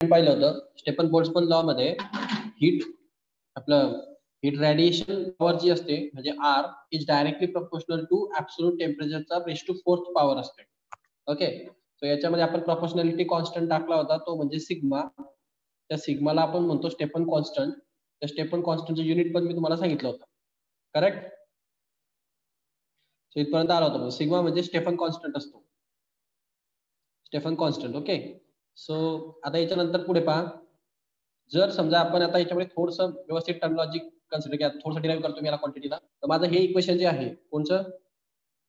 पाहिलं होतं Stefan Boltzmann law मध्ये हीट आपलं हीट रेडिएशन पॉवर जी असते म्हणजे R is directly proportional to absolute टेम्परेचरचा रेस टू 4th पॉवर असते. ओके, सो याच्यामध्ये आपण प्रोपोर्शनॅलिटी कॉन्स्टंट टाकला होता तो म्हणजे सिग्मा. त्या सिग्माला आपण म्हणतो स्टेफन कॉन्स्टंट. त्या स्टेफन कॉन्स्टंटचं युनिट पण मी तुम्हाला सांगितलं होतं. करेक्ट? सो इथपर्यंत आला होता. सिग्मा म्हणजे स्टेफन कॉन्स्टंट असतो. Stefan constant. ओके, सो आता याच्यानंतर पुढे पहा. जर समजा आपण आता याच्यामध्ये थोडंसं व्यवस्थित टर्मिनॉलॉजी कन्सिडर केला, थोडंसं डिराईव्ह करतो मी याला क्वांटिटीला, तर माझं हे इक्वेशन जे आहे कोणचं,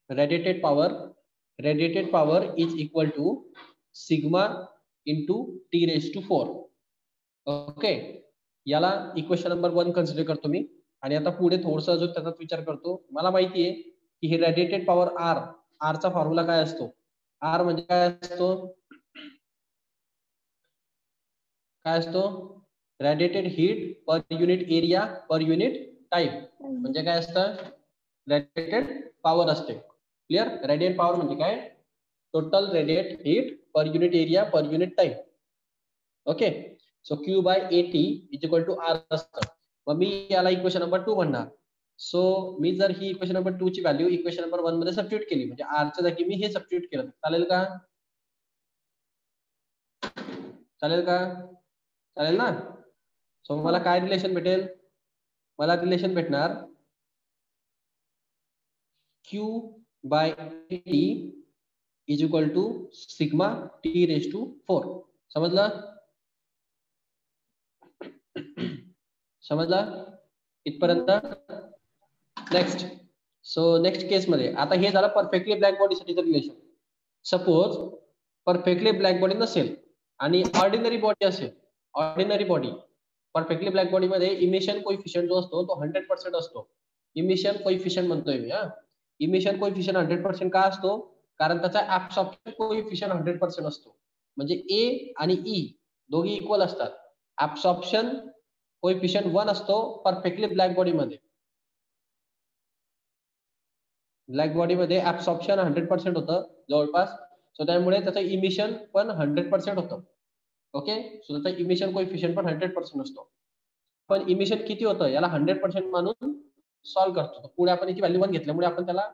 radiated power is equal to sigma into T raise to 4. Okay, याला इक्वेशन नंबर 1 कन्सिडर करतो मी. आणि आता पुढे थोडंसं अजून त्याचाच विचार करतो. मला माहिती आहे की हे रेडिएटेड पॉवर आर चा फॉर्म्युला काय असतो. आर म्हणजे काय असतो, radiated heat per unit area per unit time. म्हणजे काय असतं, रेडिएटेड पॉवर असते. क्लिअर? रेडिएट पॉवर म्हणजे काय, total radiate heat per unit area per unit time. Okay, so Q by AT is equal to R असतं. मग मी याला equation number 2 म्हणणार. सो मी जर ही इक्वेशन नंबर 2 ची व्हॅल्यू इक्वेशन नंबर 1 मध्ये सबस्टिट्यूट केली, म्हणजे आरच्या जागी मी हे सबस्टिट्यूट केलं, चालेल का? चालेल ना? सो मला काय रिलेशन भेटेल, मला रिलेशन भेटणार Q by AT is equal to sigma T raise to 4. समजला इथपर्यंत? नेक्स्ट, सो नेक्स्ट केस मध्ये आता हे झालं परफेक्टली ब्लॅक बॉडी साठीचं relation. Suppose perfectly black body नसेल आणि ऑर्डिनरी बॉडी असेल, ordinary body perfectly black body मध्ये इमिशन कोएफिशियंट जो असतो तो 100% असतो. इमिशन कोएफिशियंट म्हणतोय मी. इमिशन कोएफिशियंट 100% का असतो, कारण त्याचा ऍब्सॉर्प्शन कोएफिशियंट 100% असतो. म्हणजे ए आणि ई दोघी इक्वल असतात. ऍब्सॉर्प्शन कोएफिशियंट 1 असतो परफेक्टली ब्लॅक बॉडी मध्ये. ब्लॅक बॉडी मध्ये ऍब्सॉर्प्शन 100% होतं जवळपास. सो त्यामुळे त्याचं इमिशन पण 100% होतं. ओके, सो त्याचा इमिशन कोएफिशियंट पण 100% असतो. पण इमिशन किती होतं याला 100% मानून सॉल्व्ह करतो. पुढे आपण याची व्हॅल्यू 1 घेतल्यामुळे आपण त्याला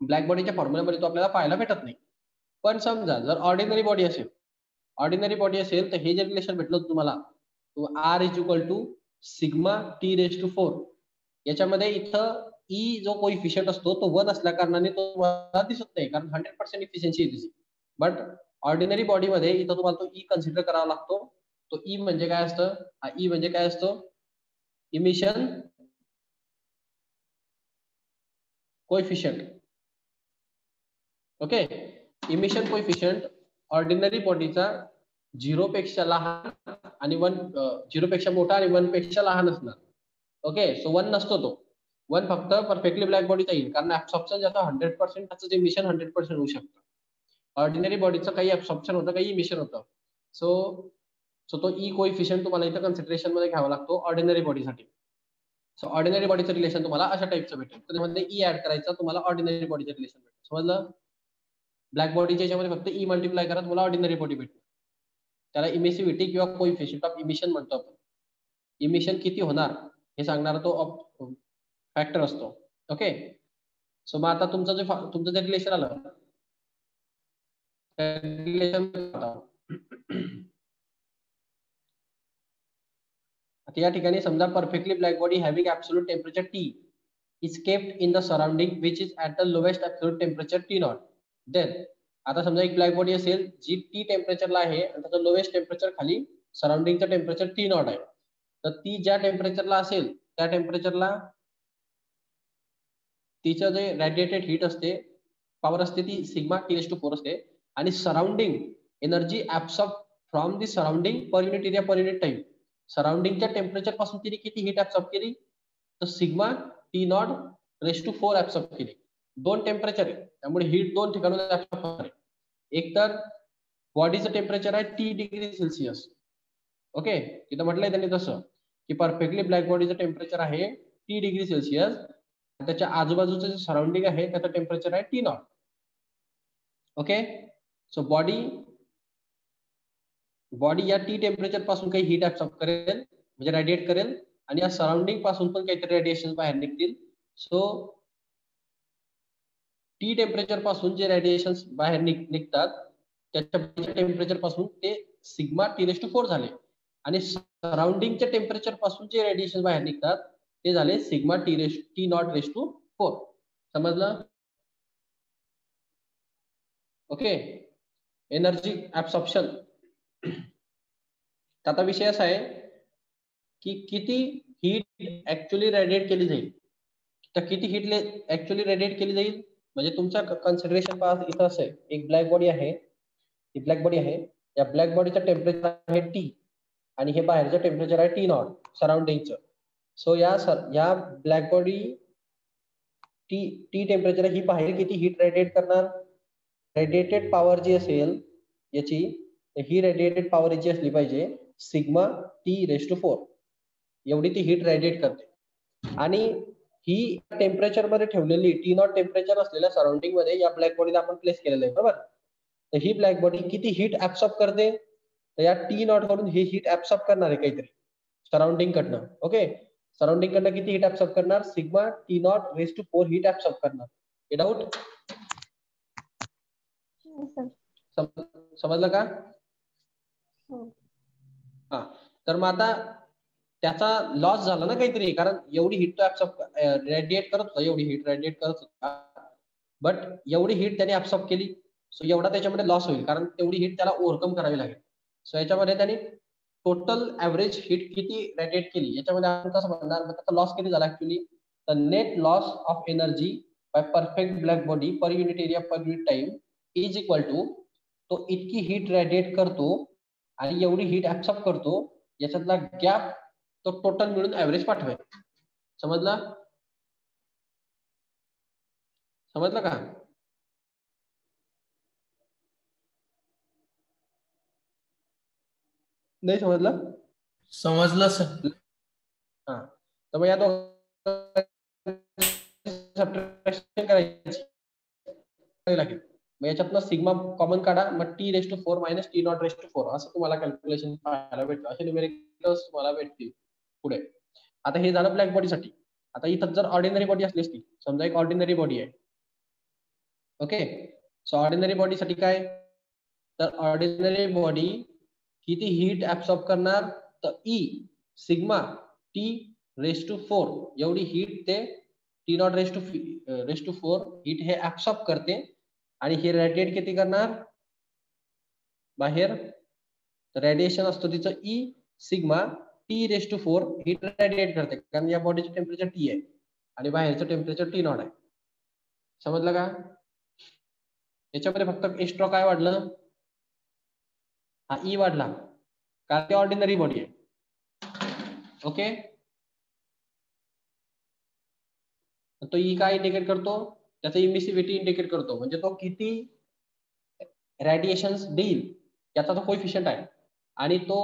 ब्लॅक बॉडीच्या फॉर्म्युल्यामध्ये तो आपल्याला पाहायला भेटत नाही. पण समजा जर ऑर्डिनरी बॉडी असेल तर हे जे रिलेशन भेटलं तुम्हाला, R is equal to sigma T raise to 4. याच्यामध्ये इथं ई जो कोइफिशियंट असतो तो 1 असल्या कारणाने तो तुम्हाला दिसत नाही, कारण 100% इफिशियन्सी आहे. बट ऑर्डिनरी बॉडी मध्ये इथं तुम्हाला तो ई कन्सिडर करावा लागतो. तो ई म्हणजे काय असतं, ई म्हणजे काय असतो, emission coefficient. Okay, emission coefficient ordinary बॉडीचा 0 पेक्षा लहान आणि 1 0 पेक्षा मोठा आणि 1 पेक्षा लहान असणार. ओके, सो 1 नसतो तो. 1 फक्त परफेक्टली ब्लॅक बॉडीचा येईल, कारण ऍब्सॉर्प्शन ज्याचा 100% त्याचं जे इमिशन 100% होऊ शकतं. ऑर्डिनरी बॉडीचं काही ऍब्सॉर्प्शन होतं, काही इमिशन होतं. सो तो ई कोएफिशियंट तुम्हाला इथं कन्सिडरेशन मध्ये घ्यावा लागतो ऑर्डिनरी बॉडीसाठी. सो ऑर्डिनरी बॉडीचं रिलेशन तुम्हाला अशा टाइपचं भेटेल. त्यामध्ये ई ऍड करायचा, तुम्हाला ऑर्डिनरी बॉडीचं रिलेशन भेटेल. समजलं? ब्लॅक बॉडीच्या याच्यामध्ये फक्त ई मल्टिप्लाय करा, तुम्हाला ऑर्डिनरी बॉडी भेटेल. त्याला इमिसिव्हिटी किंवा कोएफिशियंट ऑफ इमिशन म्हणतो आपण. इमिशन किती होणार हे सांगणारा तो फॅक्टर असतो. ओके, सो मग आता तुमचं जे रिलेशन आलं, रिलेशन आता या ठिकाणी समजा perfectly black body having absolute temperature T is kept in the surrounding which is at the lowest absolute temperature T not. Then आता समजा एक ब्लॅक बॉडी असेल जी टी टेम्परेचरला आहे आणि त्याचं लोएस्ट टेम्परेचर खाली सराउंडिंगचं टेम्परेचर टी नॉट आहे. तर ती ज्या टेम्परेचरला असेल त्या टेम्परेचरला तिचं जे रेडिएटेड हीट असते, पॉवर असते, ती सिग्मा टी रेस टू 4 असते. आणि surrounding energy absorb from the surrounding per unit area per unit time. सराउंडिंगच्या टेम्परेचर पासून तिने किती हीट ऍब्सॉर्ब केली, तर sigma T nought raise to 4 absorb केली. 2 टेम्परेचर आहे, त्यामुळे हीट 2 ठिकाणून ऍब्सॉर्ब होणार आहे. एक तर बॉडीचं टेम्परेचर आहे टी डिग्री सेल्सिअस. ओके, तिथं म्हटलंय त्यांनी तसं की परफेक्टली ब्लॅक बॉडीचं टेम्परेचर आहे टी डिग्री सेल्सिअस. त्याच्या आजूबाजूचं जे सराउंडिंग आहे त्याचं टेम्परेचर आहे T not. Okay, so body body या टी टेम्परेचर पासून काही हीट ऍब्सॉर्ब करेल म्हणजे रेडिएट करेल आणि या सराउंडिंग पासून पण काहीतरी रेडिएशन बाहेर निघतील. सो टी टेम्परेचर पासून जे रेडिएशन बाहेर निघतात त्याच्या टेम्परेचर पासून ते सिग्मा T⁴ झाले आणि सराउंडिंगच्या टेम्परेचर पासून जे रेडिएशन बाहेर निघतात ते झाले सिग्मा T⁴. समजलं? ओके. Energy absorption. आता विषय असा आहे की किती हीट ऍक्च्युअली रेडिएट केली जाईल, तर किती हीट ऍक्च्युअली रेडिएट केली जाईल म्हणजे तुमच्या कन्सिडरेशन पास इथं असं आहे, एक ब्लॅक बॉडी आहे, ही ब्लॅक बॉडी आहे, या ब्लॅक बॉडीचं टेम्परेचर आहे टी आणि हे बाहेरचं टेम्परेचर आहे T0 सराउंडिंगचं. सो या ब्लॅक बॉडी टी टेम्परेचर ही बाहेर किती हीट रेडिएट करणार, रेडिएटेड पॉवर जी असेल याची, ही रेडिएटेड पॉवर याची असली पाहिजे सिग्मा T⁴. एवढी ती हीट रेडिएट करते आणि ही टेम्परेचर मध्ये ठेवलेली T0 टेम्परेचर असलेल्या सराउंडिंग मध्ये या ब्लॅक बॉडीला आपण प्लेस केलेलं आहे, बरोबर. तर ही ब्लॅक बॉडी किती हीट ऍब्सॉर्ब करते, तर या T0 कडून ही हीट ऍब्सॉर्ब करणार आहे काहीतरी सराउंडिंग कडनं. ओके. सराउंडिंग कडनं किती हीट ऍब्सॉर्ब करणार, सिग्मा T⁴ हीट ऍब्सॉर्ब करणार. हे डाऊट समजलं का? हा. तर मग आता त्याचा लॉस झाला ना काहीतरी, कारण एवढी हीट तो ऍब्सॉर्ब रेडिएट करत होता, एवढी हीट रेडिएट करत होता, बट एवढी हीट त्याने ऍब्सॉर्ब केली. सो एवढा त्याच्यामध्ये लॉस होईल कारण तेवढी हीट त्याला ओव्हरकम करावी लागेल. सो याच्यामध्ये त्यांनी टोटल ऍव्हरेज हीट किती रेडिएट केली याच्यामध्ये आपण कसं म्हणणार, त्याचा लॉस किती झाला actually, the net loss of energy by perfect black body per unit area per unit time is equal to, तो इतकी हीट रेडिएट करतो आणि एवढी हीट ऍब्सॉर्ब करतो, याच्यातला गॅप तो टोटल मिळून ऍव्हरेज पाठवेल. समजलं? समजलं का? नाही समजलं? समजलं सर. हा. तर मग या सबट्रॅक्शन करायची लागेल. मग याच्यातनं सिग्मा कॉमन काढा, मग T⁴ मायनस T⁴ असं तुम्हाला कॅल्क्युलेशन पाहायला भेटतं. असे न्यूमेरिकल्स तुम्हाला भेटतील पुढे. आता हे झालं ब्लॅक बॉडीसाठी. आता इथं जर ऑर्डिनरी बॉडी असली असती, समजा एक ऑर्डिनरी बॉडी आहे, ओके. सो ऑर्डिनरी बॉडी साठी काय, तर ऑर्डिनरी बॉडी किती हीट ऍब्सॉर्ब करणार, तर ई सिग्मा T⁴ एवढी हीट ते T⁴ हीट हे ऍब्सॉर्ब करते आणि हे रेडिएट किती करणार बाहेर, रेडिएशन असतो तिचं E sigma T⁴ heat radiate करते कारण या बॉडीचं टेम्परेचर टी आहे आणि बाहेरचं टेम्परेचर T0 आहे. समजलं का? याच्यामध्ये फक्त एक्स्ट्रा काय वाढलं, हा ई वाढला कारण ते ऑर्डिनरी बॉडी आहे. ओके. तो ई काय इंडिकेट करतो, त्याचा इमिसिव्हिटी इंडिकेट करतो, म्हणजे तो किती रेडिएशन देईल याचा तो कोएफिशियंट आहे आणि तो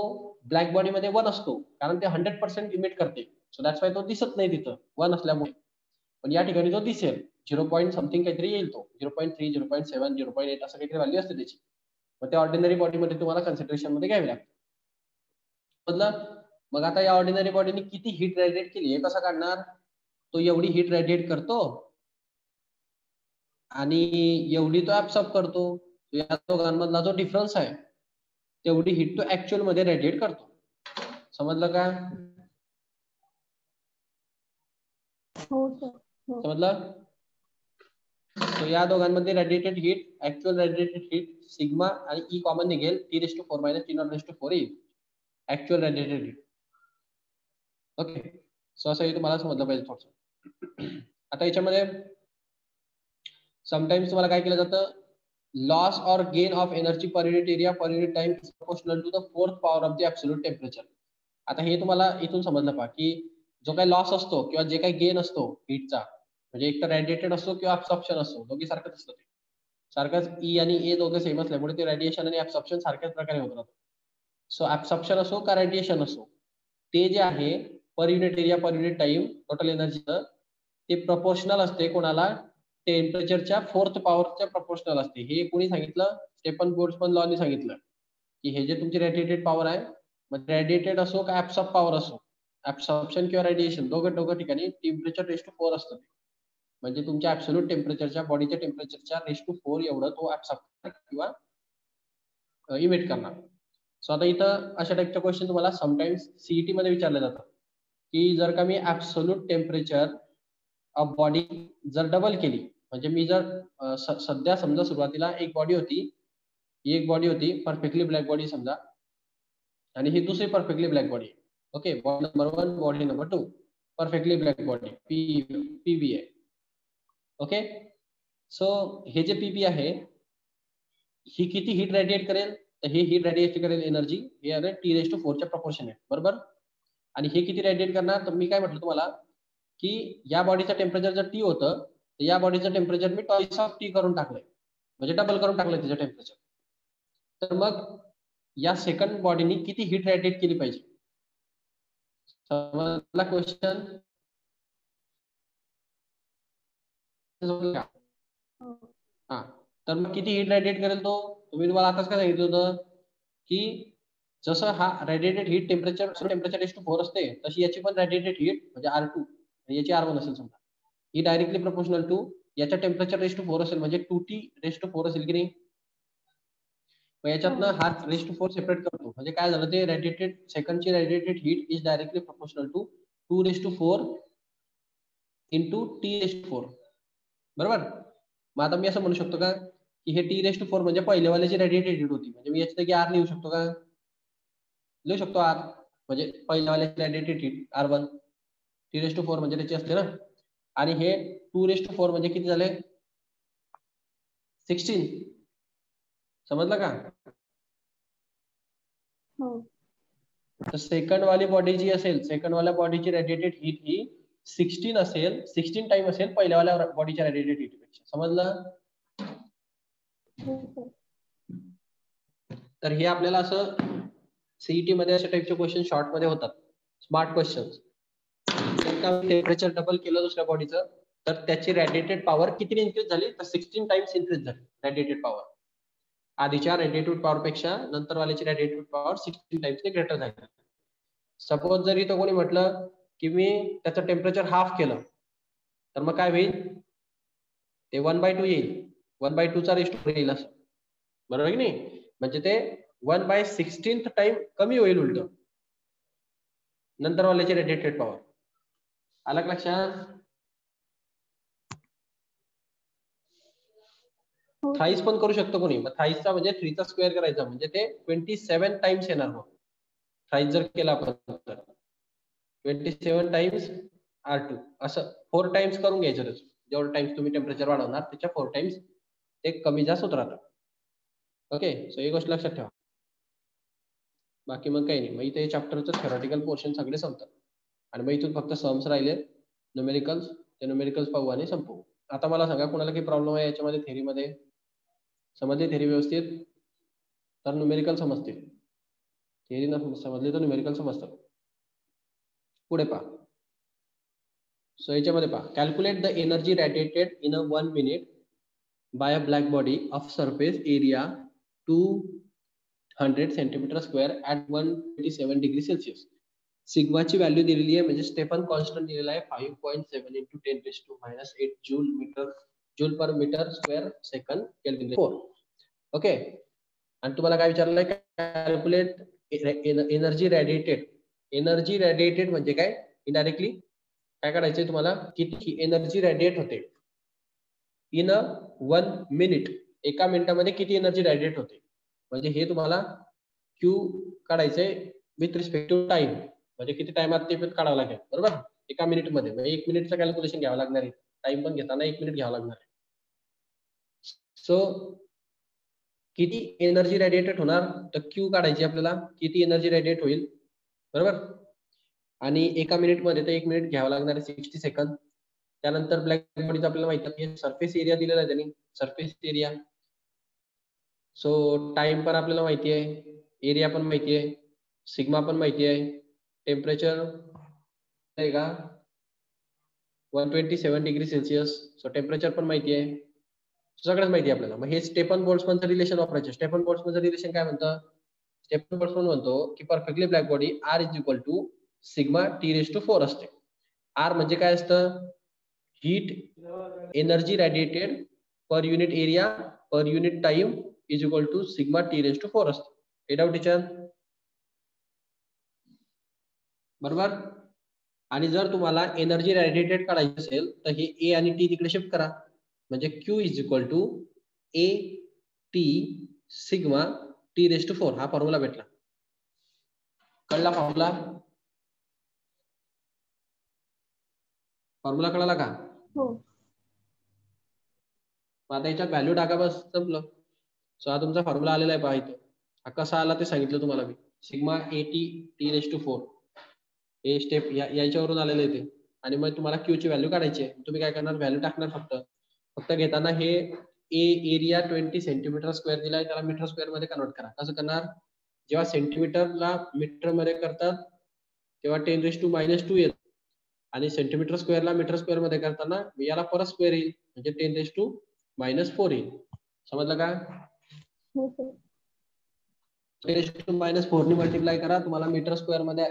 ब्लॅक बॉडी मध्ये 1 असतो कारण ते 100% इमिट करते. सो दॅट्स वाय तो दिसत नाही तिथं 1 असल्यामुळे, पण या ठिकाणी तो दिसेल 0. समथिंग काहीतरी येईल, तो 0.3 0.7 0.8 असं काहीतरी व्हॅल्यू असते त्याची. मग ते ऑर्डिनरी बॉडी मध्ये तुम्हाला कन्सिडरेशन मध्ये घ्यावी लागते. मग आता या ऑर्डिनरी बॉडीने किती हीट रेडिएट केली हे कसं काढणार, तो एवढी हीट रेडिएट करतो आणि एवढी तो ऍब्सॉर्ब करतो. या दोघांमधला जो डिफरन्स आहे तेवढी हीट तो ऍक्च्युअल मध्ये रेडिएट करतो. समजलं का? हो सर. समजलं? सो या दोघांमध्ये radiated heat, actual radiated heat sigma आणि ई कॉमन निघेल T⁴ मायनस T⁴ येईल actual radiated heat. Okay. So असं हे तुम्हाला समजलं पाहिजे थोडं. आता याच्यामध्ये समटाइम्स तुम्हाला काय केलं जातं, लॉस और gain of energy per unit area per unit time is proportional to the 4th power of the absolute temperature. आता हे तुम्हाला इथून समजलं पहा की जो काही लॉस असतो किंवा जे काही गेन असतो हीटचा, म्हणजे एक तर रेडिएटेड असतो किंवा ऍब्सॉर्प्शन असतो, दोघी सारखंच असतं ते. सारखंच ई आणि ए दोघं सेम असल्यामुळे ते रेडिएशन आणि ऍब्सॉर्प्शन सारख्याच प्रकारे होत राहतं. सो ऍब्सॉर्प्शन असो का रेडिएशन असो, ते जे आहे per unit area per unit time total एनर्जीचं ते प्रपोर्शनल असते कोणाला, टेम्परेचरच्या 4th पॉवरच्या प्रपोर्शनल असते. हे कोणी सांगितलं, स्टेफन बोल्ट्झमन लॉने सांगितलं. की हे जे तुमची रेडिएटेड पॉवर आहे, मग रेडिएटेड असो का ऍब्सॉर्ब पॉवर असो, ऍब्सॉर्प्शन किंवा रेडिएशन दोघं ठिकाणी टेम्परेचर रेस टू 4 असतं. म्हणजे तुमच्या ऍब्सोल्यूट टेम्परेचरच्या बॉडीच्या टेम्परेचरच्या रेस टू 4 एवढं तो ऍब्सॉर्ब किंवा इमिट करणार. सो आता इथं अशा टाईपच्या क्वेश्चन तुम्हाला समटाइम्स सीईटी मध्ये विचारले जातात की जर का मी ऍब्सोल्यूट टेम्परेचर ऑफ बॉडी जर डबल केली, म्हणजे मी जर सध्या समजा सुरुवातीला एक बॉडी होती, ही एक बॉडी होती परफेक्टली ब्लॅक बॉडी समजा, आणि ही दुसरी perfectly black body. Okay, body number 1 body number 2 perfectly black body PB आहे. ओके, सो हे जे पीबी आहे ही किती हीट रेडिएट करेल, तर हे हीट रेडिएट करेल एनर्जी हे आहे T⁴ च्या प्रपोर्शन आहे, बरोबर. आणि हे किती रेडिएट करणार, तर मी काय म्हटलं तुम्हाला की या बॉडीचं टेम्परेचर जर टी होतं तर या बॉडीचं टेम्परेचर मी टॉईस ऑफ टी करून टाकलंय, म्हणजे डबल करून टाकलंय तिचं टेम्परेचर. तर मग या सेकंड बॉडीने किती हीट रेडिएट केली पाहिजे, समजला क्वेश्चन? हा, तर मग किती हीट रेडिएट करेल तो, तुम्ही तुम्हाला आताच काय सांगितलं होतं की जसं हा radiated heat temperature raise to 4 असते, तशी याची पण रेडिएटेड हीट म्हणजे R2 याची R1 असेल समजा, ही डायरेक्टली प्रोपोर्शनल टू याच्या टेम्परेचर रेस टू 4 असेल, म्हणजे 2T रेस टू 4 असेल की नाही. मग याच्यातनं हा रेस टू 4 सेपरेट करतो, म्हणजे काय झालं ते रेडिएटेड सेकंडची radiated heat is directly proportional to 2⁴ into T⁴, बरोबर. मग आता मी असं म्हणू शकतो का की हे T⁴ म्हणजे पहिल्यावाल्याची रेडिएटेड हीट होती, म्हणजे मी याच्या जागी R लिहू शकतो का, लिहू शकतो R, म्हणजे पहिल्यावाल्याची रेडिएटेड हीट R1 T⁴ म्हणजे त्याची असते ना, आणि हे 2⁴ म्हणजे किती झाले 16, समजलं का. तर सेकंड वाली बॉडी जी असेल, सेकंड वाल्या बॉडीची रेडिएटेड हीट ही 16 असेल, 16 टाइम असेल पहिल्यावाल्या बॉडीच्या रेडिएटेड हीट पेक्षा, समजलं. तर हे आपल्याला असं सीईटी मध्ये अशा टाइपचे क्वेश्चन शॉर्ट मध्ये होतात, स्मार्ट क्वेश्चन. टेम्परेचर डबल केलं दुसऱ्या बॉडीचं तर त्याची रेडिएटेड पॉवर किती इन्क्रीज झाली, तर 16 टाइम्स इन्क्रीज झाली रेडिएटेड पॉवर. आधीच्या रेडिएटेड पॉवर पेक्षा नंतर वाल्याची रेडिएटेड पॉवर 16 टाइम्स ग्रेटर झाली. सपोज जरी तो कोणी म्हटलं की मी त्याचं टेम्परेचर हाफ केलं, तर मग काय होईल, ते 1/2 येईल, 1/2 चा रेस टू येईल असं, बरोबर की नाही. म्हणजे ते 1/16 टाइम कमी होईल उलट नंतर वाल्याची रेडिएटेड पॉवर. आलं का लक्षात. थाईस पण करू शकतो कोणी, मग थाईसचा म्हणजे 3 चा स्क्वेअर करायचा, म्हणजे ते 27 टाइम्स येणार. मग थाईस जर केला आपण तर 27 टाइम्स R2 असं 4 टाइम्स करून घ्यायचं त्याचं, जेवढं टाइम्स तुम्ही टेम्परेचर वाढवणार त्याच्या 4 टाइम्स ते कमी जास्त होत राहतं. ओके, सो ही गोष्ट लक्षात ठेवा. बाकी मग काही नाही, मग इथे चॅप्टरचं थेरॉटिकल पोर्शन सगळे संपतात आणि मग इथून फक्त सम्स राहिले, न्यूमेरिकल्स, ते न्यूमेरिकल्स पाहू आणि संपवू. आता मला सांगा कोणाला काही प्रॉब्लेम आहे याच्यामध्ये, थेरीमध्ये समजली थेरी व्यवस्थित तर न्यूमेरिकल समजतील, थेरी न समजली तर न्यूमेरिकल समजतात. पुढे पहा. सो याच्यामध्ये पहा, calculate the energy radiated in a 1 minute by a black body of surface area 200 centimetre square at 127 degree Celsius. सिग्माची व्हॅल्यू दिलेली आहे, म्हणजे स्टेफन कॉन्स्टंट दिलेला आहे 5.7 into 10⁻⁸ joule per metre square second kelvin 4. Okay, आणि तुम्हाला काय विचारलंय, calculate energy radiated. Energy radiated म्हणजे काय, इनडायरेक्टली काय करायचंय तुम्हाला, किती एनर्जी रेडिएट होते इन अ 1 मिनिट, एका मिनिटामध्ये किती एनर्जी रेडिएट होते, म्हणजे हे तुम्हाला क्यू काढायचंय विथ रिस्पेक्ट टू टाइम, म्हणजे किती टाइमात ते पण काढावं लागेल, बरोबर. एका मिनिट मध्ये, म्हणजे 1 मिनिटचं कॅल्क्युलेशन घ्यावं लागणार आहे, टाइम पण घेताना 1 मिनिट घ्यावं लागणार आहे. सो किती एनर्जी रेडिएटेड होणार, तर क्यू काढायची आपल्याला, किती एनर्जी रेडिएट होईल, बरोबर. आणि एका मिनिट मध्ये तर 1 मिनिट घ्यावं लागणार आहे, 60 सेकंद. त्यानंतर ब्लॅक बॉडीचा आपल्याला माहिती आहे सरफेस एरिया दिलेला आहे त्यांनी, सरफेस एरिया. सो टाइम पण आपल्याला माहिती आहे, एरिया पण माहिती आहे, सिग्मा पण माहिती आहे, टेम्परेचर आहे का 127 डिग्री सेल्सिअस, सो टेम्परेचर पण माहिती आहे, सगळंच माहिती आहे आपल्याला. मग हे स्टेफन बोल्ट्झमनचं रिलेशन वापरायचं. स्टेफन बोल्ट्झमनचं रिलेशन काय म्हणतं, स्टेप पासून म्हणतो की perfectly black body R is equal to sigma T raise to 4 असते. आर म्हणजे काय असतं? Heat energy radiated per unit area per unit time is equal to sigma T raise to 4 असते. हे डाऊट टीचर? बरोबर. आणि जर तुम्हाला एनर्जी रेडिएटेड काढायची असेल तर हे ए आणि टी तिकडे शिफ्ट करा, म्हणजे Q is equal to A T sigma T raise to 4 हा फॉर्म्युला भेटला. कळला फॉर्म्युला? फॉर्म्युला कळला का? हो. आता याच्यात व्हॅल्यू टाका, बस संपलं. सो हा तुमचा फॉर्म्युला आलेला आहे पहा इथं. हा कसा आला ते सांगितलं तुम्हाला मी. Sigma A T T raise to 4 हे स्टेप याच्यावरून आलेलं आहे ते. आणि मग तुम्हाला क्यू ची व्हॅल्यू काढायची आहे. तुम्ही काय करणार? व्हॅल्यू टाकणार फक्त घेताना हे ए एरिया 20 सेंटीमीटर स्क्वेअर दिलाय, त्याला मीटर स्क्वेअर मध्ये कन्वर्ट करा. कसं करणार? जेव्हा सेंटीमीटरला मीटर मध्ये करतात तेव्हा 10⁻² येत, आणि सेंटीमीटर स्क्वेअरला मीटर स्क्वेअर मध्ये करताना याला परत स्क्वेअर येईल, म्हणजे 10⁻⁴ येईल. समजलं का? हो सर. 10⁻⁴ ने मल्टिप्लाय करा, तुम्हाला मीटर स्क्वेअर मध्ये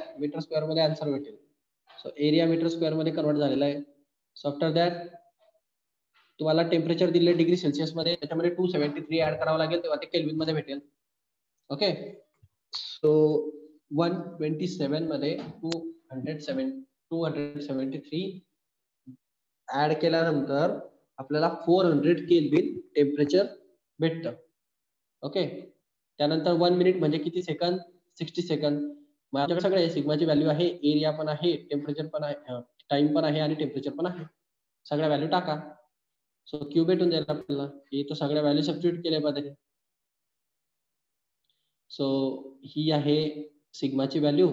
आन्सर भेटेल. सो एरिया मीटर स्क्वेअर मध्ये कन्वर्ट झालेला आहे. सो आफ्टर दॅट तुम्हाला टेम्परेचर दिले डिग्री सेल्सिअस मध्ये, त्याच्यामध्ये 273 ऍड करावं लागेल, तेव्हा ते केल्विन मध्ये भेटेल. ओके. सो 127 मध्ये 273 ऍड केल्यानंतर आपल्याला 400 केल्विन टेम्परेचर भेटतं. ओके. त्यानंतर 1 मिनिट म्हणजे किती सेकंद? 60 सेकंद. मग आपल्याकडे सगळे सिग्माची व्हॅल्यू आहे, एरिया पण आहे, टेम्परेचर पण आहे, टाइम पण आहे आणि टेम्परेचर पण आहे. सगळ्या व्हॅल्यू टाका. सो क्यू भेटून जाईल आपल्याला. ही तर सगळ्या व्हॅल्यू सबस्टिट्यूट केल्या पाहिजे. सो ही आहे सिग्माची व्हॅल्यू,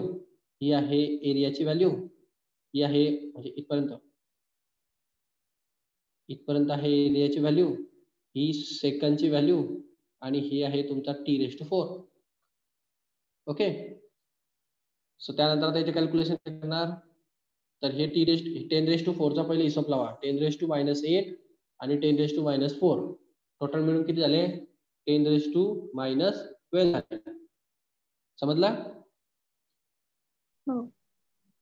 ही आहे एरियाची व्हॅल्यू, ही आहे म्हणजे इथपर्यंत आहे एरियाची व्हॅल्यू, ही सेकंडची व्हॅल्यू, आणि ही आहे तुमचा T raise to 4. Okay. So त्यानंतर त्याचे कॅल्क्युलेशन करणार. तर हे 10⁻⁴ चा पहिले हिशोब लावा. 10⁻⁸ आणि 10⁻⁴ टोटल मिळून किती झाले? 10⁻⁻12 झाले. समजला? हो.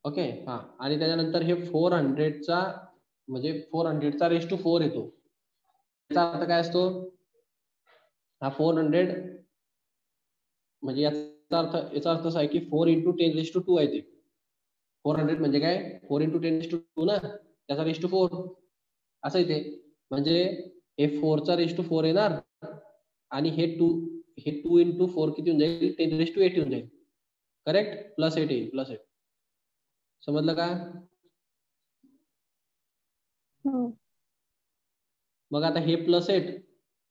ओके. हा. आणि त्याच्यानंतर हे 400चा म्हणजे 400चा रेस टू 4 येतो. याचा अर्थ काय असतो? हा 400 म्हणजे याचा अर्थ असा आहे की 4 × 10⁻² आहे ते. 400 म्हणजे काय? 4 × 10⁻² ना, त्याचा रेस टू 4 असं येते. म्हणजे हे 4 चा रेस टू 4 येणार, आणि हे 2 × 4 किती होऊन जाईल? 10⁻8 होऊन जाईल. करेक्ट? +8 येईल, +8. समजलं का? हो. मग आता हे +8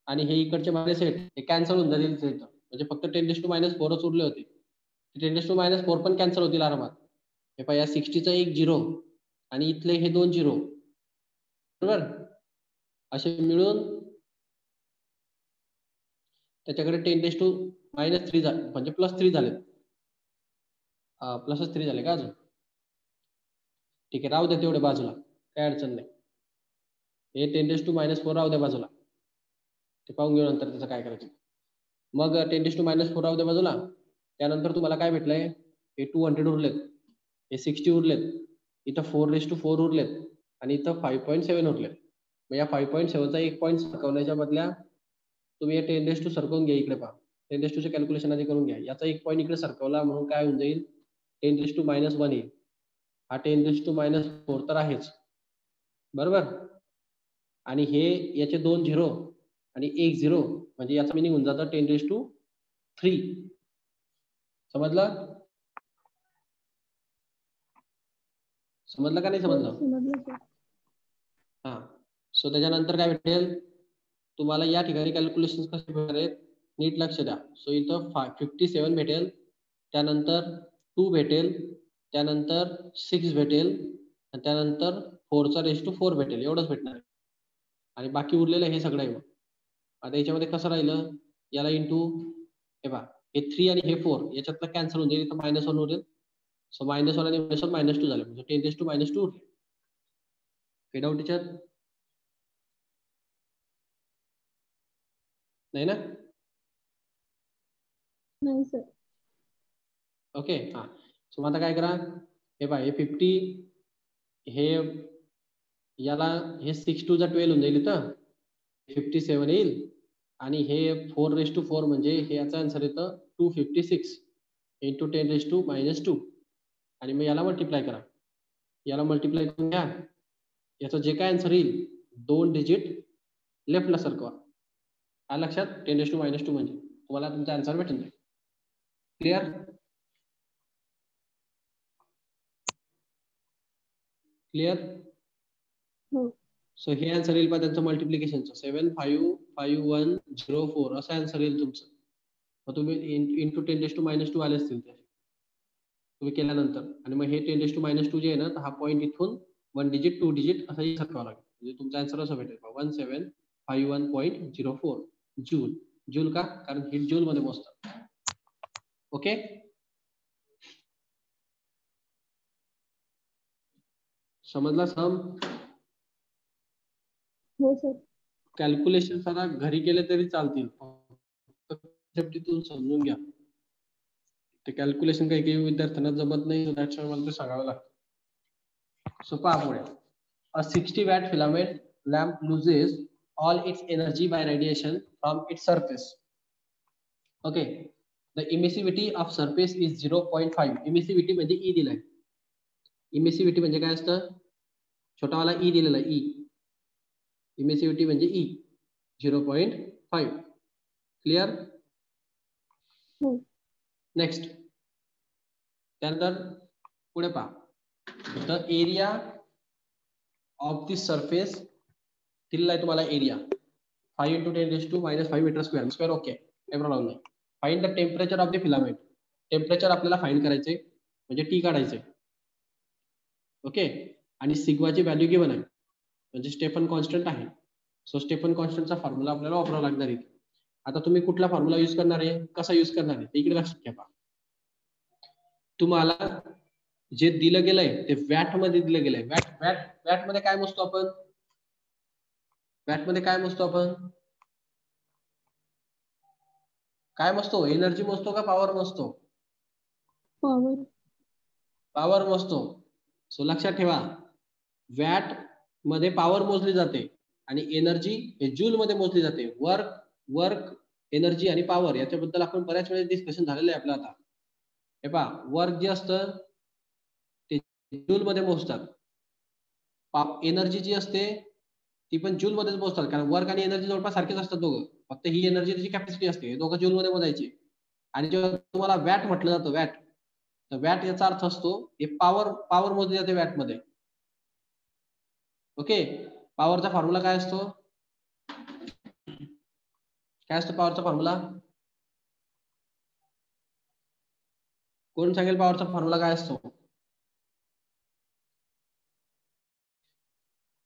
आणि हे इकडचे -8 हे कॅन्सल होऊन जाईल इथं. म्हणजे फक्त 10⁻⁴ उरले होते. 10⁻⁴ पण कॅन्सल होतील आरामात. हे पहा, या 60चं एक 0 आणि इथले हे 2 0, बरोबर? असे मिळून त्याच्याकडे 10⁻³ झाले, म्हणजे +3 झाले. +3 झाले का अजून? ठीक आहे, राहू द्या तेवढे बाजूला, काय अडचण नाही. हे 10⁻⁴ राहू द्या बाजूला, ते पाहून घेऊ नंतर त्याचं काय करायचं. मग 10⁻⁴ राहू द्या बाजूला. त्यानंतर तुम्हाला काय भेटलंय? हे 200 उरलेत, हे 60 उरलेत, इथं 4⁻⁴ उरलेत, आणि इथं 5.7 उरलेत. मग या 5.7चा एक पॉईंट सरकवण्याच्या बदल्या तुम्ही हे 10⁻² सरकवून घ्या. इकडे पहा, 10⁻ कॅल्क्युलेशन आधी करून घ्या. याचा एक पॉईंट इकडे सरकवला म्हणून काय होऊन जाईल? 10⁻⁻1 येईल. हा 10⁻⁴ तर आहेच, बरोबर? आणि हे याचे 2 0 आणि 1 0, म्हणजे याचा मिनिंग होऊन जातं 10⁻3. समजलं? समजलं का नाही हो, समजलं? समजलं सर. हा. सो त्याच्यानंतर काय भेटेल तुम्हाला? या ठिकाणी कॅल्क्युलेशन कसे भेटेल नीट लक्ष द्या. सो इथं 57 भेटेल, त्यानंतर 2 भेटेल, त्यानंतर 6 भेटेल, आणि त्यानंतर 4चा रेस टू 4 भेटेल. एवढंच भेटणार आहे, आणि बाकी उरलेलं हे सगळं आहे. आता याच्यामध्ये कसं राहिलं? याला इंटू, हे पहा, हे 3 आणि हे 4 याच्यातलं कॅन्सल होऊन जाईल, इथं -1 उरेल. सो -1 आणि -1 -2 झाले, म्हणजे 10⁻² उरले. काही डाऊट याच्यात? नाही ना? नाही सर. ओके हा. सो आता काय करा, हे पहा, हे 50, हे याला हे 6 to 12 होऊन जाईल इथं, 57 येईल, आणि हे 4/4 म्हणजे हे याचा आन्सर येतं 256 इंटू 10⁻², आणि मग याला मल्टिप्लाय करा, याला मल्टिप्लाय करून घ्या, याचं जे काय आन्सर येईल 2 डिजिट लेफ्टला सरकवा. हा लक्षात, 10⁻² म्हणजे तुम्हाला तुमचा आन्सर भेटून जाईल. क्लिअर? क्लिअर? हो. सो हे आन्सर येईल त्यांचं मल्टिप्लिकेशनचं 75104 असं आन्सर येईल तुमचं. मग तुम्ही इंटू 10⁻² आले असतील ते तुम्ही केल्यानंतर, आणि मग हे 10⁻² जे आहे ना, हा पॉईंट इथून 1 डिजिट 2 डिजिट असं सरकावं लागेल, म्हणजे तुमचा आन्सर असं भेटेल 1751.04 जूल. जूल का? कारण हे जूल मध्ये मोजतात. ओके, समजला सम? हो सर. कॅल्क्युलेशन जरा घरी केले तरी चालतील, तिथून समजून घ्या. ते कॅल्क्युलेशन काही काही विद्यार्थ्यांना जमत नाही, त्याच्यामुळे मला ते सांगावं लागतं. सो पहा पुढे, a 60 watt filament lamp loses all its energy by radiation from its surface. Okay, the emissivity of surface is 0.5. emissivity म्हणजे E दिलाय. emissivity म्हणजे काय असतं? छोटावाला E दिलेला E. emissivity म्हणजे E 0.5. क्लिअर? नेक्स्ट, त्यानंतर पुढे पहा, the area of this surface दिलेला आहे तुम्हाला area 5 × 10⁻5 metre square. Okay, problem नाही. Find the temperature of the filament. Temperature आपल्याला फाइंड करायचे, म्हणजे टी काढायचे. ओके, आणि सिग्माची व्हॅल्यू गिवन आहे, म्हणजे स्टेफन कॉन्स्टंट आहे. सो स्टेफन कॉन्स्टंटचा फॉर्म्युला आपल्याला वापरावा लागणार आहे. आता तुम्ही कुठला फॉर्म्युला यूज करणार आहे, कसा यूज करणार आहे, इकडे लक्षात घ्या. तुम्हाला जे दिलं गेलंय ते वॅट मध्ये दिलं गेलंय. वॅट मध्ये काय मोजतो आपण? वॅट मध्ये काय मोजतो आपण? काय मोजतो? एनर्जी मोजतो का पॉवर मोजतो? पॉवर. पॉवर मोजतो. सो लक्षात ठेवा, वॅट मध्ये पॉवर मोजली जाते आणि एनर्जी हे जूल मध्ये मोजली जाते. वर्क एनर्जी आणि पॉवर याच्याबद्दल आपण बऱ्याच वेळेस डिस्कशन झालेलं आहे आपलं. आता हे पहा, वर्क जे असतं ते जूल मध्ये मोजतात, एनर्जी जी असते ती पण जूल मध्येच मोजतात, कारण वर्क आणि एनर्जी जवळपास सारखेच असतात दोघं, फक्त ही एनर्जी त्याची कॅपॅसिटी असते, हे दोघं जूल मध्ये मोजायचे. आणि जेव्हा तुम्हाला वॅट म्हटलं जातं, वॅट, तर वॅट याचा अर्थ असतो हे पॉवर मोजली जाते वॅट मध्ये. ओके, पॉवरचा फॉर्म्युला काय असतो? काय असतो पॉवरचा फॉर्म्युला? कोण सांगेल पॉवरचा फॉर्म्युला काय असतो?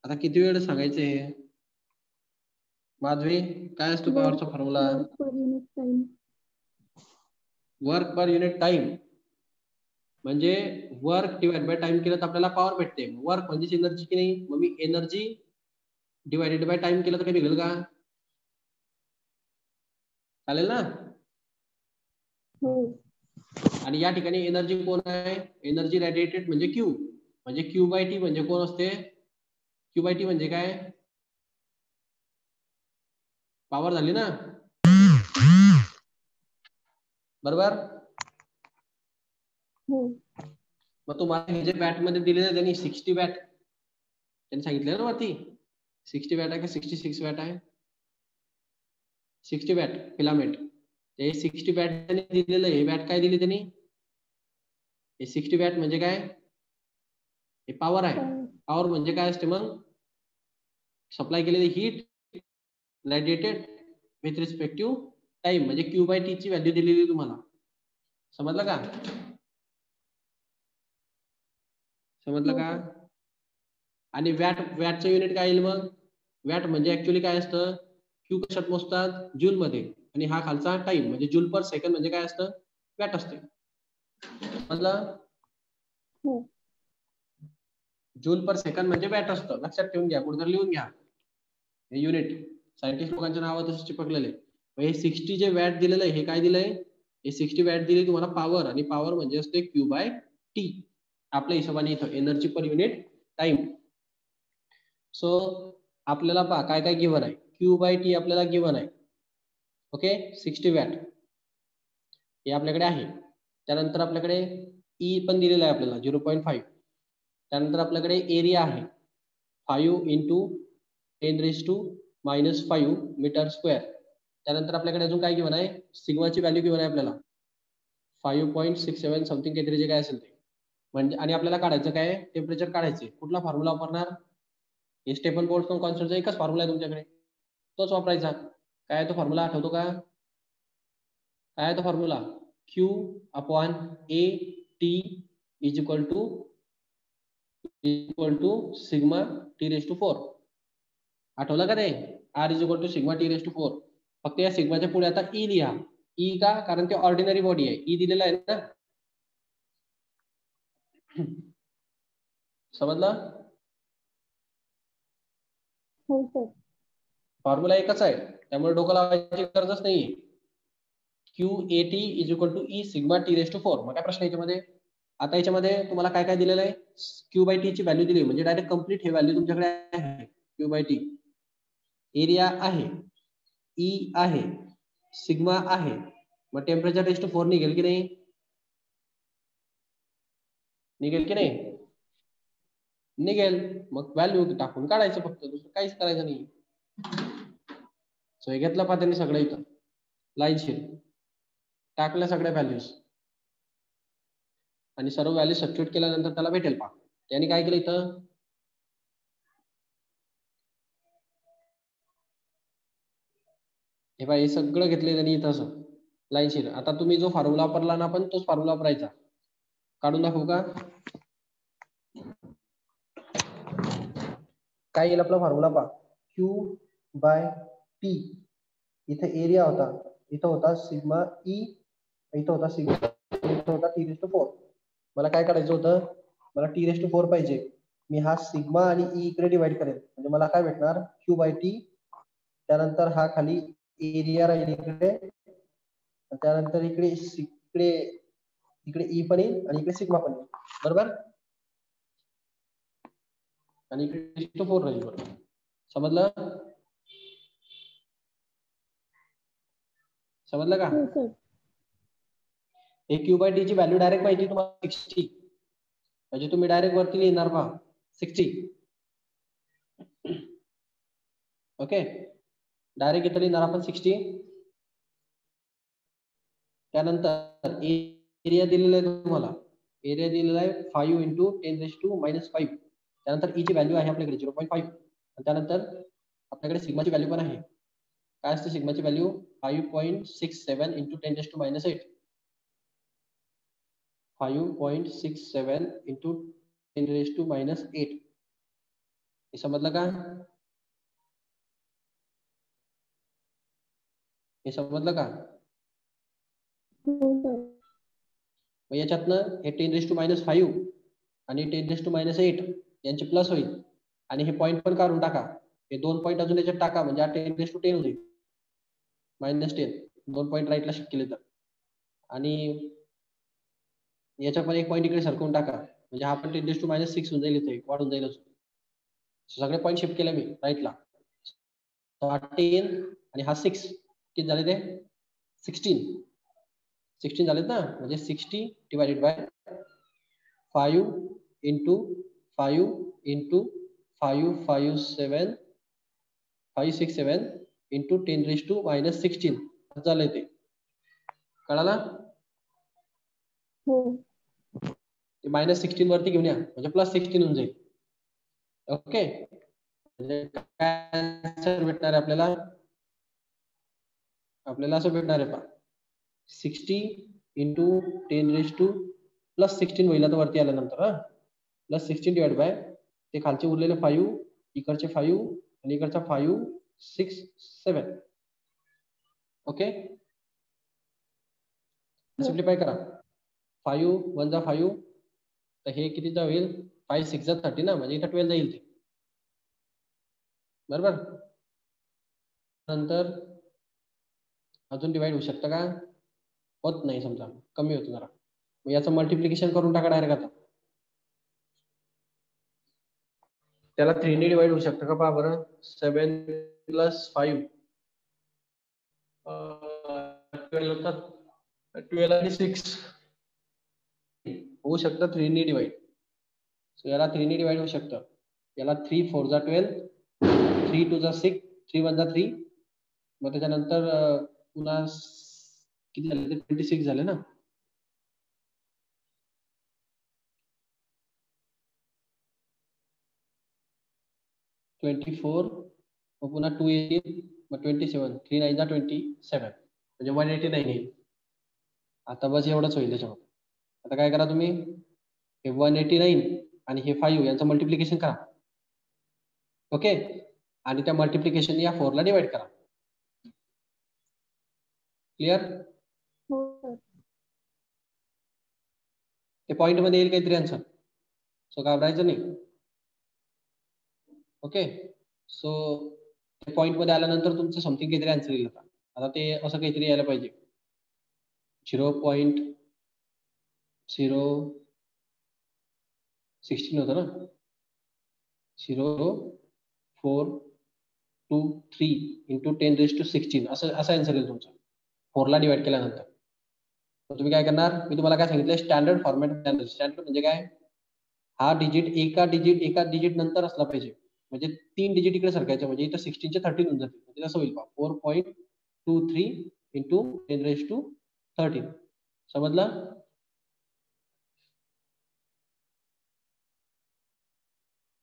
आता किती वेळ सांगायचं हे? माधवी, काय असतो पॉवरचा formula? Work per unit time, म्हणजे वर्क डिवाइड बाय टाइम केलं तर आपल्याला पॉवर भेटते. वर्क म्हणजे एनर्जी की नाही, मग मी एनर्जी डिवाइडेड बाय टाइम केलं तर काही निघेल का? चालेल ना? आणि या ठिकाणी एनर्जी कोण आहे? एनर्जी रेडिएटेड म्हणजे क्यू, म्हणजे Q/T म्हणजे कोण असते? Q/T म्हणजे काय? पॉवर झाली ना, बरोबर? मग तुम्हाला हे जे वॅट मध्ये दिलेलं त्यांनी 60 वॅट त्यांनी सांगितलं ना वरती, 60 वॅट आहे का 66 वॅट आहे? 60 वॅट फिलामेंट, ते 60 वॅट त्यांनी दिलेलं. हे वॅट काय दिली त्यांनी? हे 60 वॅट म्हणजे काय? हे पॉवर आहे. पॉवर म्हणजे काय असते मग? सप्लाय केलेली heat radiated with respective time, म्हणजे Q/T ची व्हॅल्यू दिलेली तुम्हाला. समजलं का? समजलं का? आणि वॅटचं युनिट काय येईल मग? वॅट म्हणजे ऍक्च्युअली काय असतं? Q कशात मोजतात? जूल मध्ये, आणि हा खालचा टाइम म्हणजे जूल पर सेकंड म्हणजे काय असतं? वॅट असते. समजलं? जूल पर सेकंड म्हणजे वॅट असतं. लक्षात ठेवून घ्या, कुठे लिहून घ्या हे युनिट. सायंटिस्ट लोकांच्या नावात तसे चिपकलेले. हे 60 जे वॅट दिलेलं आहे, हे काय दिलंय? हे 60 वॅट दिली तुम्हाला पॉवर, आणि पॉवर म्हणजे असते Q बाय टी आपल्या हिशोबाने इथं energy per unit time. So आपल्याला पहा काय काय गिवन आहे. Q बाय टी आपल्याला गिवन आहे. ओके 60 वॅट हे आपल्याकडे आहे. त्यानंतर आपल्याकडे ई पण दिलेला आहे आपल्याला 0.5. त्यानंतर आपल्याकडे एरिया आहे 5 इंटू 10⁻⁻5 मीटर स्क्वेअर. त्यानंतर आपल्याकडे अजून काय गिवन आहे, सिग्माची व्हॅल्यू गिवन आहे आपल्याला 5.67 समथिंग काहीतरी जे काय असेल ते. म्हणजे आणि आपल्याला काढायचं काय, टेम्परेचर काढायचे. कुठला फॉर्म्युला वापरणार, हे स्टेफन बोल्ट्झमन कॉन्स्टंटचा एकच फॉर्म्युला आहे तुमच्याकडे, तोच वापरायचा. काय तो फॉर्म्युला आठवतो का, काय तो formula, Q upon A T is equal to sigma T raise to 4. आठवलं का ते, R is equal to sigma T raise to 4. फक्त या सिग्माच्या पुढे आता ई लिहा. ई का, कारण ते ऑर्डिनरी बॉडी आहे, ई दिलेला आहे ना. समजलं. हो सर. फॉर्म्युला एकच आहे, त्यामुळे डोकं लावायची गरजच नाहीये. Q A T is equal to E sigma T raise to 4. मग काय प्रश्न याच्यामध्ये, आता याच्यामध्ये तुम्हाला काय काय दिलेलं आहे, Q बाय टी ची व्हॅल्यू दिली, म्हणजे डायरेक्ट कंप्लीट हे व्हॅल्यू तुमच्याकडे आहे. Q बाय टी, एरिया आहे, ई आहे, सिग्मा आहे, मग टेम्परेचर रेस टू 4 निघेल की नाही, निघेल की नाही, निघेल. मग व्हॅल्यू टाकून काढायचं, फक्त दुसरं काहीच करायचं नाही. सो हे घेतलं पहा त्यांनी सगळं इथं लाईनशीर टाकल्या सगळ्या व्हॅल्यूज, आणि सर्व व्हॅल्यू सबस्टिट्यूट केल्यानंतर त्याला भेटेल पहा. त्यांनी काय केलं इथं, हे पहा हे सगळं घेतलंय त्यांनी इथं असं लाईनशीर. आता तुम्ही जो फॉर्म्युला वापरला ना आपण, तोच फॉर्म्युला वापरायचा. काढून दाखवू का, काय येईल आपला फॉर्म्युला पहा. Q बाय टी, इथे एरिया होता, इथं होता सिग्मा ई, इथं होता सिग्मा, इथं होता टी रेस टू 4. मला काय काढायचं होतं, मला टी रेस टू 4 पाहिजे. मी हा सिग्मा आणि ई इकडे डिवाइड करेल, म्हणजे मला काय भेटणार, Q बाय टी. त्यानंतर हा खाली एरिया राहील इकडे, त्यानंतर इकडे इकडे इकडे ई पण येईल, आणि इकडे सिग्मा पण येईल, बरोबर. आणि इकडे 4 राहील, बरोबर. समजलं, समजलं का. हो सर. हे Q बाय टी ची व्हॅल्यू डायरेक्ट पाहिजे तुम्हाला 60, म्हणजे तुम्ही डायरेक्ट वरती लिहिणार पहा 60. ओके, डायरेक्ट इथं लिहिणार आपण 60. त्यानंतर एरिया दिलेला आहे तुम्हाला, एरिया दिलेला आहे 5 इंटू 10⁻⁻5. त्यानंतर ई ची व्हॅल्यू आहे आपल्याकडे 0.5. त्यानंतर आपल्याकडे सिग्माची व्हॅल्यू पण आहे. काय असते सिग्माची व्हॅल्यू, 5.67 इंटू 10⁻⁸. 5.67 इंटू 10⁻⁸. हे समजलं का, हे समजलं का. हो सर. मग याच्यातनं हे 10⁻⁵ आणि 10⁻8 यांचे प्लस होईल, आणि हे पॉईंट पण काढून टाका. हे 2 पॉईंट अजून याच्यात टाका, म्हणजे 10⁻10 होईल, -10 2 पॉईंट राईटला शिफ्ट केले तर, आणि याच्या पण एक पॉईंट इकडे सरकवून टाका, म्हणजे हा पण 10⁻6 होऊन जाईल, इथे वाढून जाईल. सगळे पॉईंट शिफ्ट केले मी राईटला. 10 आणि हा 6 किती झाले ते 16 झालेत ना, म्हणजे 60 divided by 5 into 5 into 567 into 10⁻16 झालंय ते. कळाला, हो. ते -16 वरती घेऊन या, म्हणजे +16 होऊन जाईल. ओके, म्हणजे काय आन्सर भेटणार आहे आपल्याला, आपल्याला असं भेटणार आहे पहा 60 इंटू 10⁻+16 होईल आता वरती आल्यानंतर, +16 डिवाइड बाय ते खालचे उरलेले 5, इकडचे 5 आणि इकडचा 5 6 7. ओके, सिम्प्लिफाय करा. 5 1 जा 5, तर हे कितीचा होईल, 5 6 जा 30 ना, म्हणजे इथं 12 जाईल ते, बरोबर. नंतर अजून डिवाइड होऊ शकतं का, होत नाही, समजा कमी होतं जरा. मग याचं मल्टिप्लिकेशन करून टाका डायरेक्ट आता. त्याला 3 ने डिवाइड होऊ शकतं का पहा बरं. 7 + 5 12 होतात. 12 आणि 6 होऊ शकतं 3 ने डिवाइड. सो याला 3 ने डिवाइड होऊ शकतं. याला 3 4 जा 12, 3 2 जा 6, 3 1 जा 3. मग त्याच्यानंतर पुन्हा किती झाले ते 26 झाले ना. (24) मग पुन्हा 2 येतील, मग 27, 3 9 जा 27 म्हणजे 189 येईल. आता बस एवढंच होईल त्याच्यामध्ये. आता काय करा तुम्ही, हे 189 आणि हे 5 यांचं मल्टिप्लिकेशन करा. ओके, आणि त्या मल्टिप्लिकेशन या 4 ला डिवाइड करा. क्लिअर? हो सर. ते पॉइंट मध्ये येईल काहीतरी आन्सर, सो घाबरायचं नाही. ओके, सो ते पॉइंट मध्ये आल्यानंतर तुमचं समथिंग काहीतरी आन्सर येईल. आता ते असं काहीतरी यायला पाहिजे. 0.016 होतं ना. 0.423 इंटू 10⁻16 असं आन्सर येईल तुमचा 4 ला डिवाइड केल्यानंतर. तर तुम्ही काय करणार, मी तुम्हाला काय सांगितलं, स्टँडर्ड फॉर्मॅट. स्टँडर्ड म्हणजे काय, हा डिजिट एका डिजिट नंतर असला पाहिजे. म्हणजे 3 डिजिट इकडे सरकायचे, म्हणजे इथं 16 चे 13 होऊन जाते. म्हणजे कसं होईल पहा, 4.23 इंटू 10⁻13. समजलं?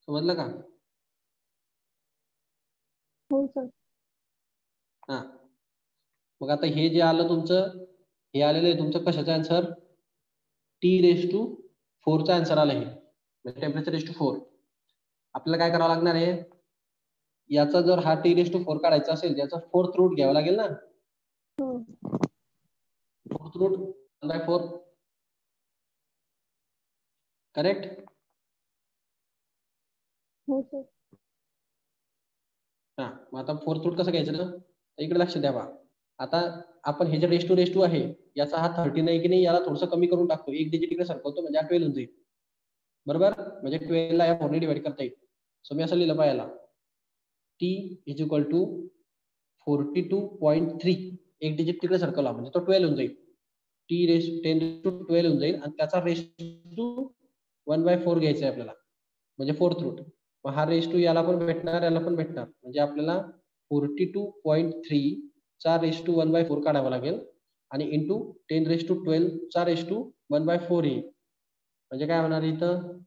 समजलं का? हो सर. हा, मग आता हे जे आलं तुमचं, हे आलेलं आहे तुमचं कशाचं आन्सर, T⁻4 चा आन्सर आला. हे म्हणजे टेम्परेचर (4). आपल्याला काय करावं लागणार आहे, याचा जर हा T⁻4 काढायचा असेल, याचा 4th रूट घ्यावा लागेल ना. हो. 4th route 1/4. करेक्ट? हो सर. हा, मग आता 4th रूट कसं घ्यायचं ना, इकडे लक्ष द्या बा. आता आपण हे जे रेस टू आहे, याचा हा 13 आहे की नाही, याला थोडंसं कमी करून टाकतो, एक डिजिट इकडे सरकवतो, म्हणजे हा 12 होऊन जाईल. बरोबर, म्हणजे 12 ला या 4 ने डिवाइड करता येईल. सो मी असं लिहिलं पाहिजे, T = 42.3. एक डिजिट तिकडे सरकवला म्हणजे तो 12 होऊन जाईल. T10⁻12 होऊन जाईल, आणि त्याचा (1/4) घ्यायचा आहे आपल्याला, म्हणजे 4th रूट. मग हा () याला पण भेटणार, याला पण भेटणार, म्हणजे आपल्याला 42.3 चा (1/4) काढावा लागेल, आणि इंटू 10⁻12 चा (1/4) येईल. म्हणजे काय होणार इथं,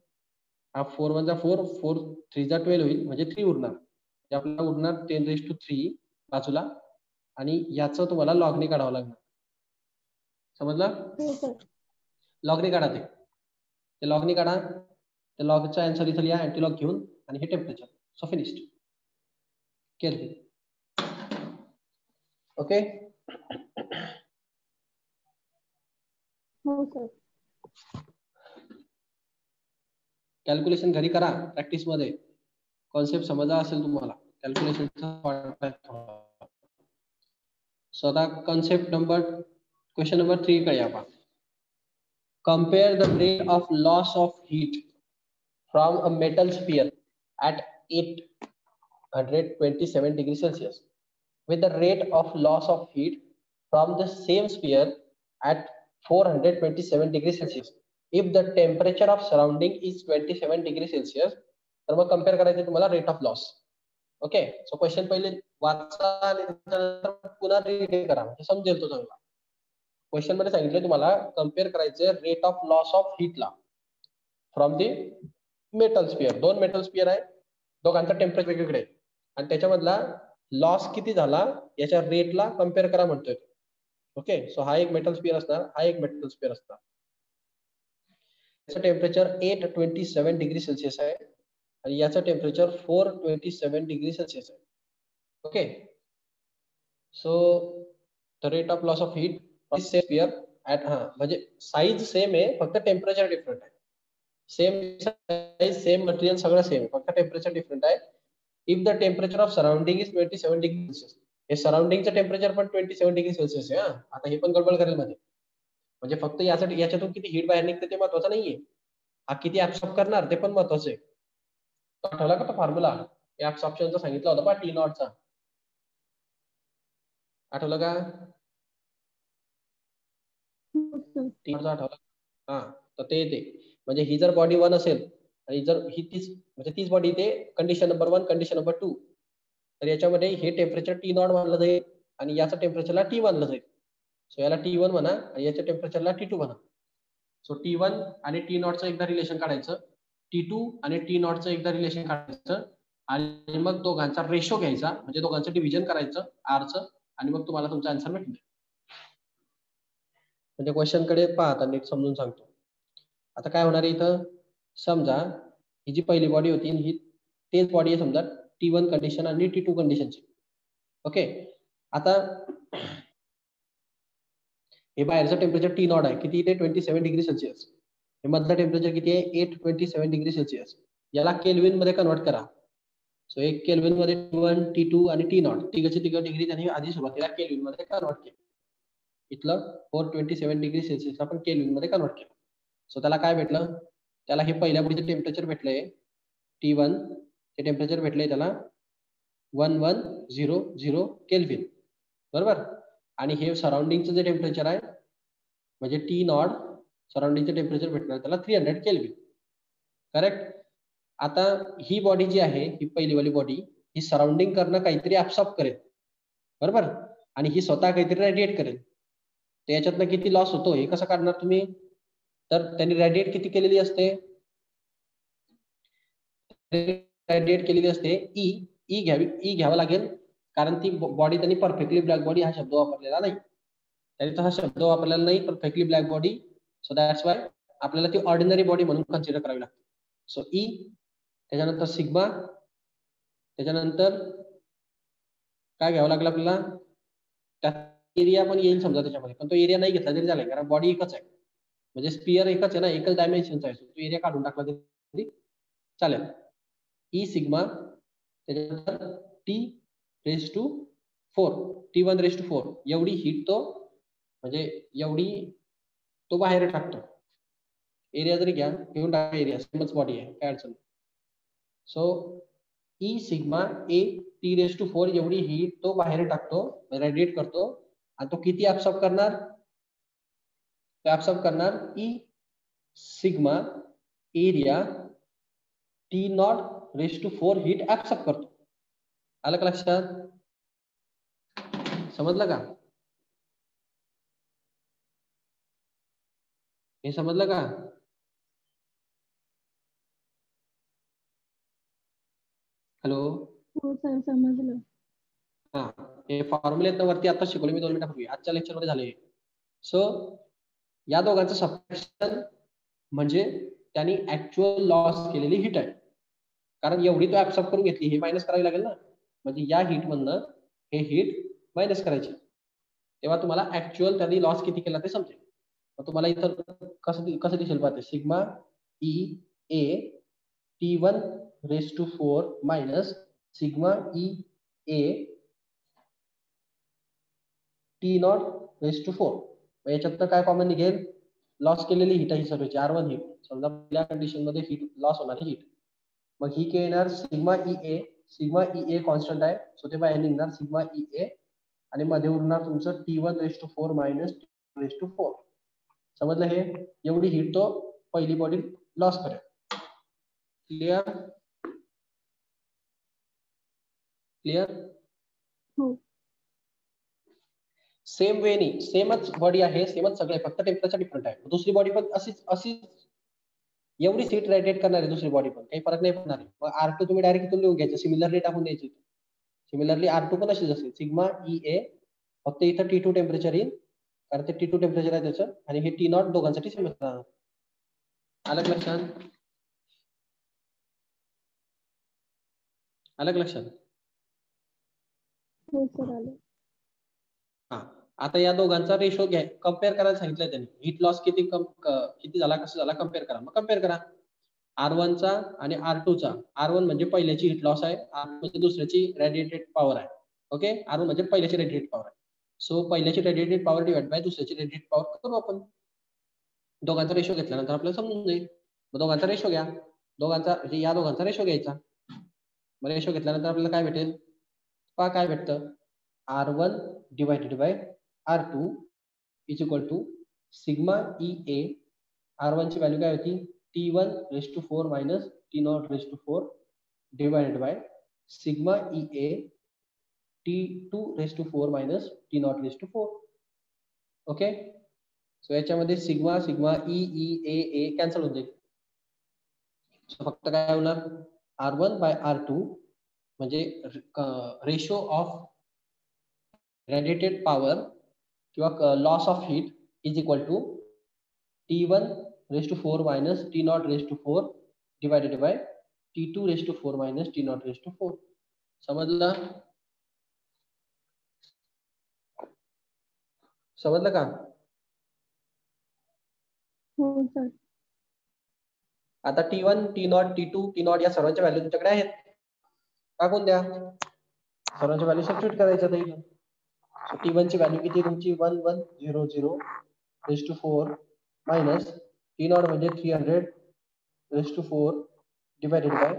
हा 4 1 जा 4, 4 3 जा 12 होईल, म्हणजे 3 उरणार. म्हणजे आपल्याला उरणार 10⁻3 बाजूला, आणि याचं तुम्हाला लॉगने काढावं लागणार. समजलं? हो सर. लॉगने काढा, ते लॉगने काढा. त्या लॉगचा आन्सर इथं लिहा, अँटी लॉग घेऊन, आणि हे टेम्परेचर. So finished. केलं. ओके. हो सर. कॅल्क्युलेशन घरी करा, प्रॅक्टिस मध्ये. कॉन्सेप्ट समजला असेल तुम्हाला, calculation. So the concept number, question number 3 कडे आपण. Compare the rate of loss of heat from a metal sphere at 827 degrees Celsius with the rate of loss of heat from the same sphere at 427 degrees Celsius if the temperature of surrounding is 27 degrees Celsius. तर मग compare करायचं तुम्हाला rate of loss. Okay, so question पहिले वाचा आणि त्याच्यानंतर पुन्हा read करा, म्हणजे समजेल तो चांगला. क्वेश्चन मध्ये सांगितलं तुम्हाला कम्पेअर करायचं रेट ऑफ लॉस ऑफ हीटला from the metal sphere. 2 metal sphere आहे, दोघांचं टेम्परेचर वेगवेगळे, आणि त्याच्यामधला लॉस किती झाला याच्या रेटला कम्पेअर करा म्हणतोय. ओके, सो हा एक मेटल स्पियर असणार, हा एक मेटल स्पियर असणार. याचं टेम्परेचर 827 डिग्री सेल्सिअस आहे, आणि याचं टेम्परेचर 427 डिग्री सेल्सिअस आहे. Okay, so the rate of loss of heat sphere at, म्हणजे साईज सेम आहे, फक्त टेम्परेचर डिफरंट आहे. सेम साईज, सेम मटेरियल, सगळं सेम, फक्त टेम्परेचर डिफरंट आहे. If the temperature of surrounding is 27 degree Celsius, हे सराउंडिंगचं टेम्परेचर पण 27 डिग्री सेल्सिअस आहे. आता हे पण गडबड करेल मध्ये. म्हणजे फक्त यासाठी याच्यातून किती हीट बाहेर निघते ते महत्वाचं नाहीये, हा किती ऍब्सॉर्ब करणार ते पण महत्वाचं आहे. आठवला का तो फॉर्म्युला ऍब्सॉर्प्शनचा सांगितला होता पहा टी नॉटचा, आठवलं का? हो सर. टी नॉटचा आठवला? हा, तर ते म्हणजे ही जर बॉडी 1 असेल आणि जर ही तीच म्हणजे तीच बॉडी ते कंडिशन नंबर 1 कंडिशन नंबर 2, तर याच्यामध्ये हे टेम्परेचर टी नॉट मानलं जाईल आणि याचं टेम्परेचरला टी मानलं जाईल. सो याला T1 म्हणा आणि याच्या टेम्परेचरला T2 म्हणा. सो T1 आणि टी नॉटचं एकदा रिलेशन काढायचं, T2 आणि टी नॉटचं एकदा रिलेशन काढायचं आणि मग दोघांचा रेशो घ्यायचा, म्हणजे दोघांचं डिव्हिजन करायचं R चं आणि मग तुम्हाला तुमचा आन्सर भेटून जाईल. म्हणजे क्वेश्चन कडे पहा, आता नीट समजून सांगतो. आता काय होणार आहे इथं, समजा ही जी पहिली बॉडी होती ही तेच बॉडी आहे समजा T1 कंडिशन आणि T2 कंडिशनची. ओके, आता हे बाहेरचं टेम्परेचर टी नॉट आहे किती, ते 27 डिग्री सेल्सिअस. हे मधलं टेम्परेचर किती आहे, 827 डिग्री सेल्सिअस. याला केल्विन मध्ये कन्वर्ट करा. सो एक केल्विन मध्ये T1 T2 आणि टी नॉट तिघची डिग्री त्यांनी आधी सुरुवातीला केल्विन मध्ये कन्वर्ट केली. इथलं 427 डिग्री सेल्सिअस आपण केल्विन मध्ये कन्वर्ट केलं. सो त्याला काय भेटलं, त्याला हे पहिल्या बॉडीचं टेम्परेचर भेटलंय T1, हे टेम्परेचर भेटलंय त्याला 1100 केल्विन, बरोबर. आणि हे सराउंडिंगचं जे टेम्परेचर आहे म्हणजे टी नॉट सराउंडिंगचं टेम्परेचर भेटणार त्याला 300 केल्विन, करेक्ट. आता ही बॉडी जी आहे ही पहिलीवाली बॉडी ही सराउंडिंग करणं काहीतरी ऍब्सॉर्ब करेल, बरोबर, आणि ही स्वतः काहीतरी रेडिएट करेल. तर याच्यातनं किती लॉस होतो हे कसं काढणार तुम्ही, तर त्यांनी रेडिएट किती केलेली असते, रेडिएट केलेली असते ई घ्यावं लागेल, कारण ती बॉडी त्यांनी परफेक्टली ब्लॅक बॉडी हा शब्द वापरलेला नाही, त्यांनी तसा शब्द वापरलेला नाही perfectly black body. So that's why आपल्याला ती ऑर्डिनरी बॉडी म्हणून कन्सिडर करावी लागते. सो ई, त्याच्यानंतर सिग्मा, त्याच्यानंतर काय घ्यावं लागलं आपल्याला, त्या एरिया पण येईल समजा त्याच्यामध्ये, पण तो एरिया नाही घेतला तरी चालेल कारण बॉडी एकच आहे, म्हणजे स्पियर एकच आहे ना, एकच डायमेन्शनचा आहे. तो एरिया काढून टाकला तरी चालेल. ई सिग्मा, त्याच्यानंतर T1 एवढी हीट तो म्हणजे एवढी तो बाहेर टाकतो. एरिया जरी घ्या घेऊन टाका, एरिया सेमच बॉडी आहे, काय अडचण. सो ई सिग्मा ए T4 एवढी हीट तो बाहेर टाकतो, रेडिएट करतो, आणि तो किती ऍब्सॉर्ब करणार, तो ऍब्सॉर्ब करणार E sigma area T0 heat absorb करतो. आलं का लक्षात, समजलं का, हे समजलं का? हॅलो, हो सर, समजलं. हा, हे फॉर्म्युलेत वरती आता शिकवले मी 2 मिनिटापूर्वी, आजच्या लेक्चर मध्ये झाले. सो या दोघांचं सबट्रॅक्शन म्हणजे त्यांनी ऍक्च्युअल लॉस केलेली हीट आहे, कारण एवढी तो ऍब्सॉर्ब करून घेतली, हे मायनस करावी लागेल ना, म्हणजे या हीट मधनं हे हीट मायनस करायची, तेव्हा तुम्हाला ऍक्च्युअल त्यांनी लॉस किती केला ते समजेल. मग तुम्हाला इथं कसं दिसेल पाहते, सिग्मा ई ए T1 मायनस सिग्मा ई ए T0 याच्यात काय कॉमन निघेल, लॉस केलेली हीट आहे सर्वची R1 हीट, समजा पहिल्या कंडिशन मध्ये हीट लॉस होणारी हीट, मग ही काय येणार सिग्मा ई ए कॉन्स्टंट आहे, सो ते बाहेर निघणार सिग्मा ई ए, आणि मध्ये उरणार तुमचं T1 मायनस T4. समजलं, हे एवढी हीट तो पहिली बॉडी लॉस करेल. Clear clear. हो. सेम वे नाही, सेमच बॉडी आहे, सेमच सगळे, फक्त टेम्परेचर डिफरंट आहे. दुसरी बॉडी पण अशीच एवढीच हीट रेडिएट करणार आहे दुसरी बॉडी पण, काही फरक नाही पडणार आहे. मग R2 तुम्ही डायरेक्ट इथून लिहून घ्यायचं, सिमिलरली टाकून द्यायची. सिमिलरली R2 पण अशीच असेल, सिग्मा ई ए, फक्त इथं T2 टेम्परेचर येईल कारण ते T2 टेम्परेचर आहे त्याचं, आणि हे T0 दोघांसाठी सेम असणार. अलग लक्षात, अलग लक्षात. हो सर, आलं. हा, आता या दोघांचा रेशो घ्या, कम्पेअर करायला सांगितलंय त्यांनी, हीट लॉस किती झाला, कसं झाला कम्पेअर करा. मग कम्पेअर करा R1 चा आणि R2 चा. R1 म्हणजे पहिल्याची हीट लॉस आहे, R2 म्हणजे दुसऱ्याची रेडिएटेड पॉवर आहे. ओके, R1 म्हणजे पहिल्याची रेडिएटेड पॉवर आहे. सो पहिल्याची रेडिएटेड पॉवर डिवाइड बाय दुसऱ्याची रेडिएटेड पॉवर करू आपण. दोघांचा रेशो घेतल्यानंतर आपल्याला समजून जाईल. मग दोघांचा रेशो घ्या, दोघांचा म्हणजे या दोघांचा रेशो घ्यायचा. मग रेशो घेतल्यानंतर आपल्याला काय भेटेल, पहा काय भेटतं, R1 divided by R2 is equal to sigma EA. R1 ची व्हॅल्यू काय होती, T1⁴ minus T0⁴ divided by sigma EA T2⁴ minus T0⁴. Okay, so याच्यामध्ये सिग्मा सिग्मा E कॅन्सल होऊन जाईल. फक्त काय होणार, R1 बाय R2 म्हणजे रेशो ऑफ रेडिएटेड पॉवर किंवा loss of heat is equal to T1⁴ minus T0⁴ divided by T2⁴ minus T0⁴. समजलं, समजलं का? हो सर. आता T1 T0 T2 T0 या सर्वांच्या व्हॅल्यू तुमच्याकडे आहेत, टाकून द्या, सर्वांच्या व्हॅल्यू सबस्टिट्यूट करायचं आता इथं. T1 ची व्हॅल्यू किती तुमची 1100⁴ मायनस T0 म्हणजे 300⁴ डिवायडेड बाय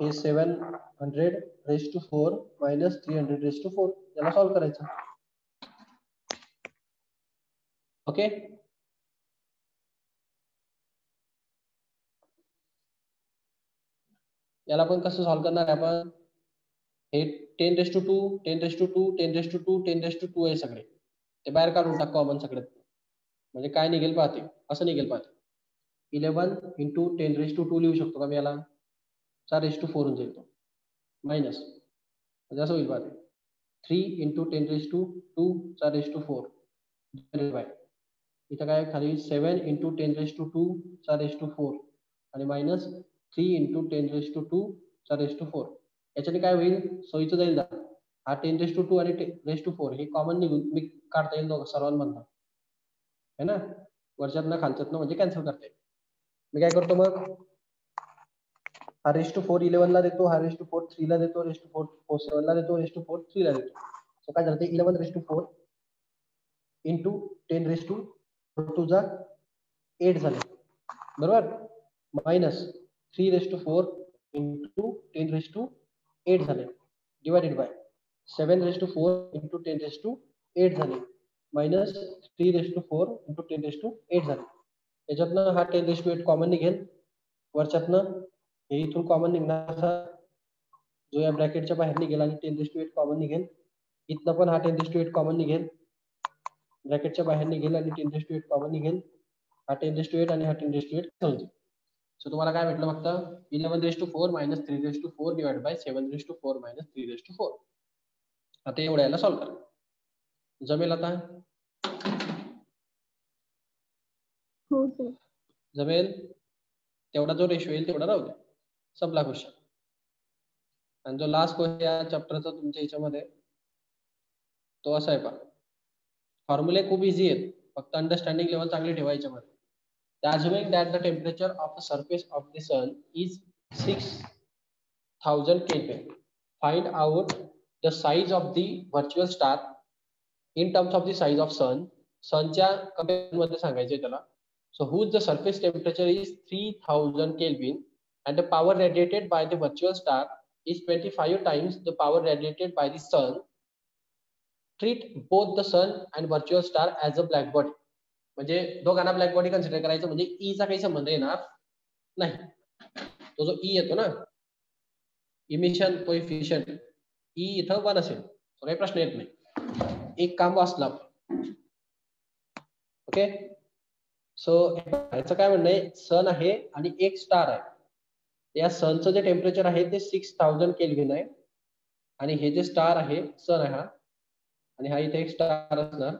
हे 700⁴ मायनस 300⁴. याला सॉल्व्ह करायचं. ओके, याला आपण कसं सॉल्व्ह करणार आहे आपण, हे 10⁻², 10⁻², 10⁻², 10⁻² आहे सगळे, ते बाहेर काढून टाक कॉमन सगळ्यात. म्हणजे काय निघेल पाहते, असं निघेल पाहते, 11 इंटू 10⁻² लिहू शकतो का मी याला, 4⁻4 होऊन जाईल तो, मायनस म्हणजे असं होईल पाहते, 3 इंटू 10⁻², 4⁻4 डिवायडेड बाय इथं काय खाली 7 इंटू 10⁻², 4⁻4 आणि मायनस 3 इंटू 10⁻², 4⁻4. याच्याने काय होईल, सोयीचं जाईल जा, हा 10⁻² आणि 10⁻4 हे कॉमन निघून मी काढता येईल दोघं सर्वांमधनं, है ना, वरच्यातनं खालच्यातनं म्हणजे कॅन्सल करता येईल. मी काय करतो मग, हा ⁴ 11 ला देतो, हा ⁴ 3 ला देतो, ⁴ 7 ला देतो, ⁴ 3 ला देतो. सो काय झालं, 11⁻4 इंटू 10⁻2 जा 8 झाले, बरोबर, मायनस 3⁻4 इंटू 10⁻8 झाले डिवायडेड बाय 7⁻4 इंटू 10⁻8 झाले मायनस 3⁻4 इंटू 10⁻8 झाले. याच्यातनं हा 10⁻8 कॉमन निघेल, वरच्यातनं हे इथून कॉमन निघणार जो या ब्रॅकेटच्या बाहेर निघेल आणि 10⁻8 कॉमन निघेल, इथनं पण हा 10⁻8 कॉमन निघेल, ब्रॅकेटच्या बाहेर निघेल आणि 10⁻8 कॉमन निघेल, हा 10⁻8 आणि हा 10⁻8 समजेल. सो तुम्हाला काय भेटलं फक्त 11⁻4 मायनस 3⁻4 डिवाइड बाय 7⁻4 मायनस 3⁻4. आता एवढ्या याला सॉल्व्ह करा, जमेल आता, हो सर. जमेल, तेवढा जो रेशो येईल तेवढा राहू द्या, संपला क्वेश्चन. आणि जो लास्ट क्वेश्चन या चॅप्टरचा तुमच्या याच्यामध्ये तो असा आहे पहा, फॉर्म्युले खूप इझी आहेत, फक्त अंडरस्टँडिंग लेवल चांगली ठेवायच्या मध्ये. Assuming that the temperature of the surface of the sun is 6000 Kelvin, find out the size of the virtual star in terms of the size of sun. Sunच्या कंपॅरिझन मध्ये सांगायचे त्याला. So whose the surface temperature is 3000 Kelvin and the power radiated by the virtual star is 25 times the power radiated by the sun. Treat both the sun and virtual star as a black body. म्हणजे दोघांना black body consider करायचं, म्हणजे E चा काही संबंध येणार नाही. तो जो ई येतो ना, इमिशन कोएफिशिएंट, ई इथं 1 असेल, तो काही प्रश्न येत नाही, एक काम वाचला. ओके, सो याचं काय म्हणणं आहे, सन आहे आणि एक स्टार आहे, या सनचं जे टेम्परेचर आहे ते 6000 केल्विन आहे, आणि हे जे स्टार आहे सन आहे हा, आणि हा इथे एक स्टार असणार.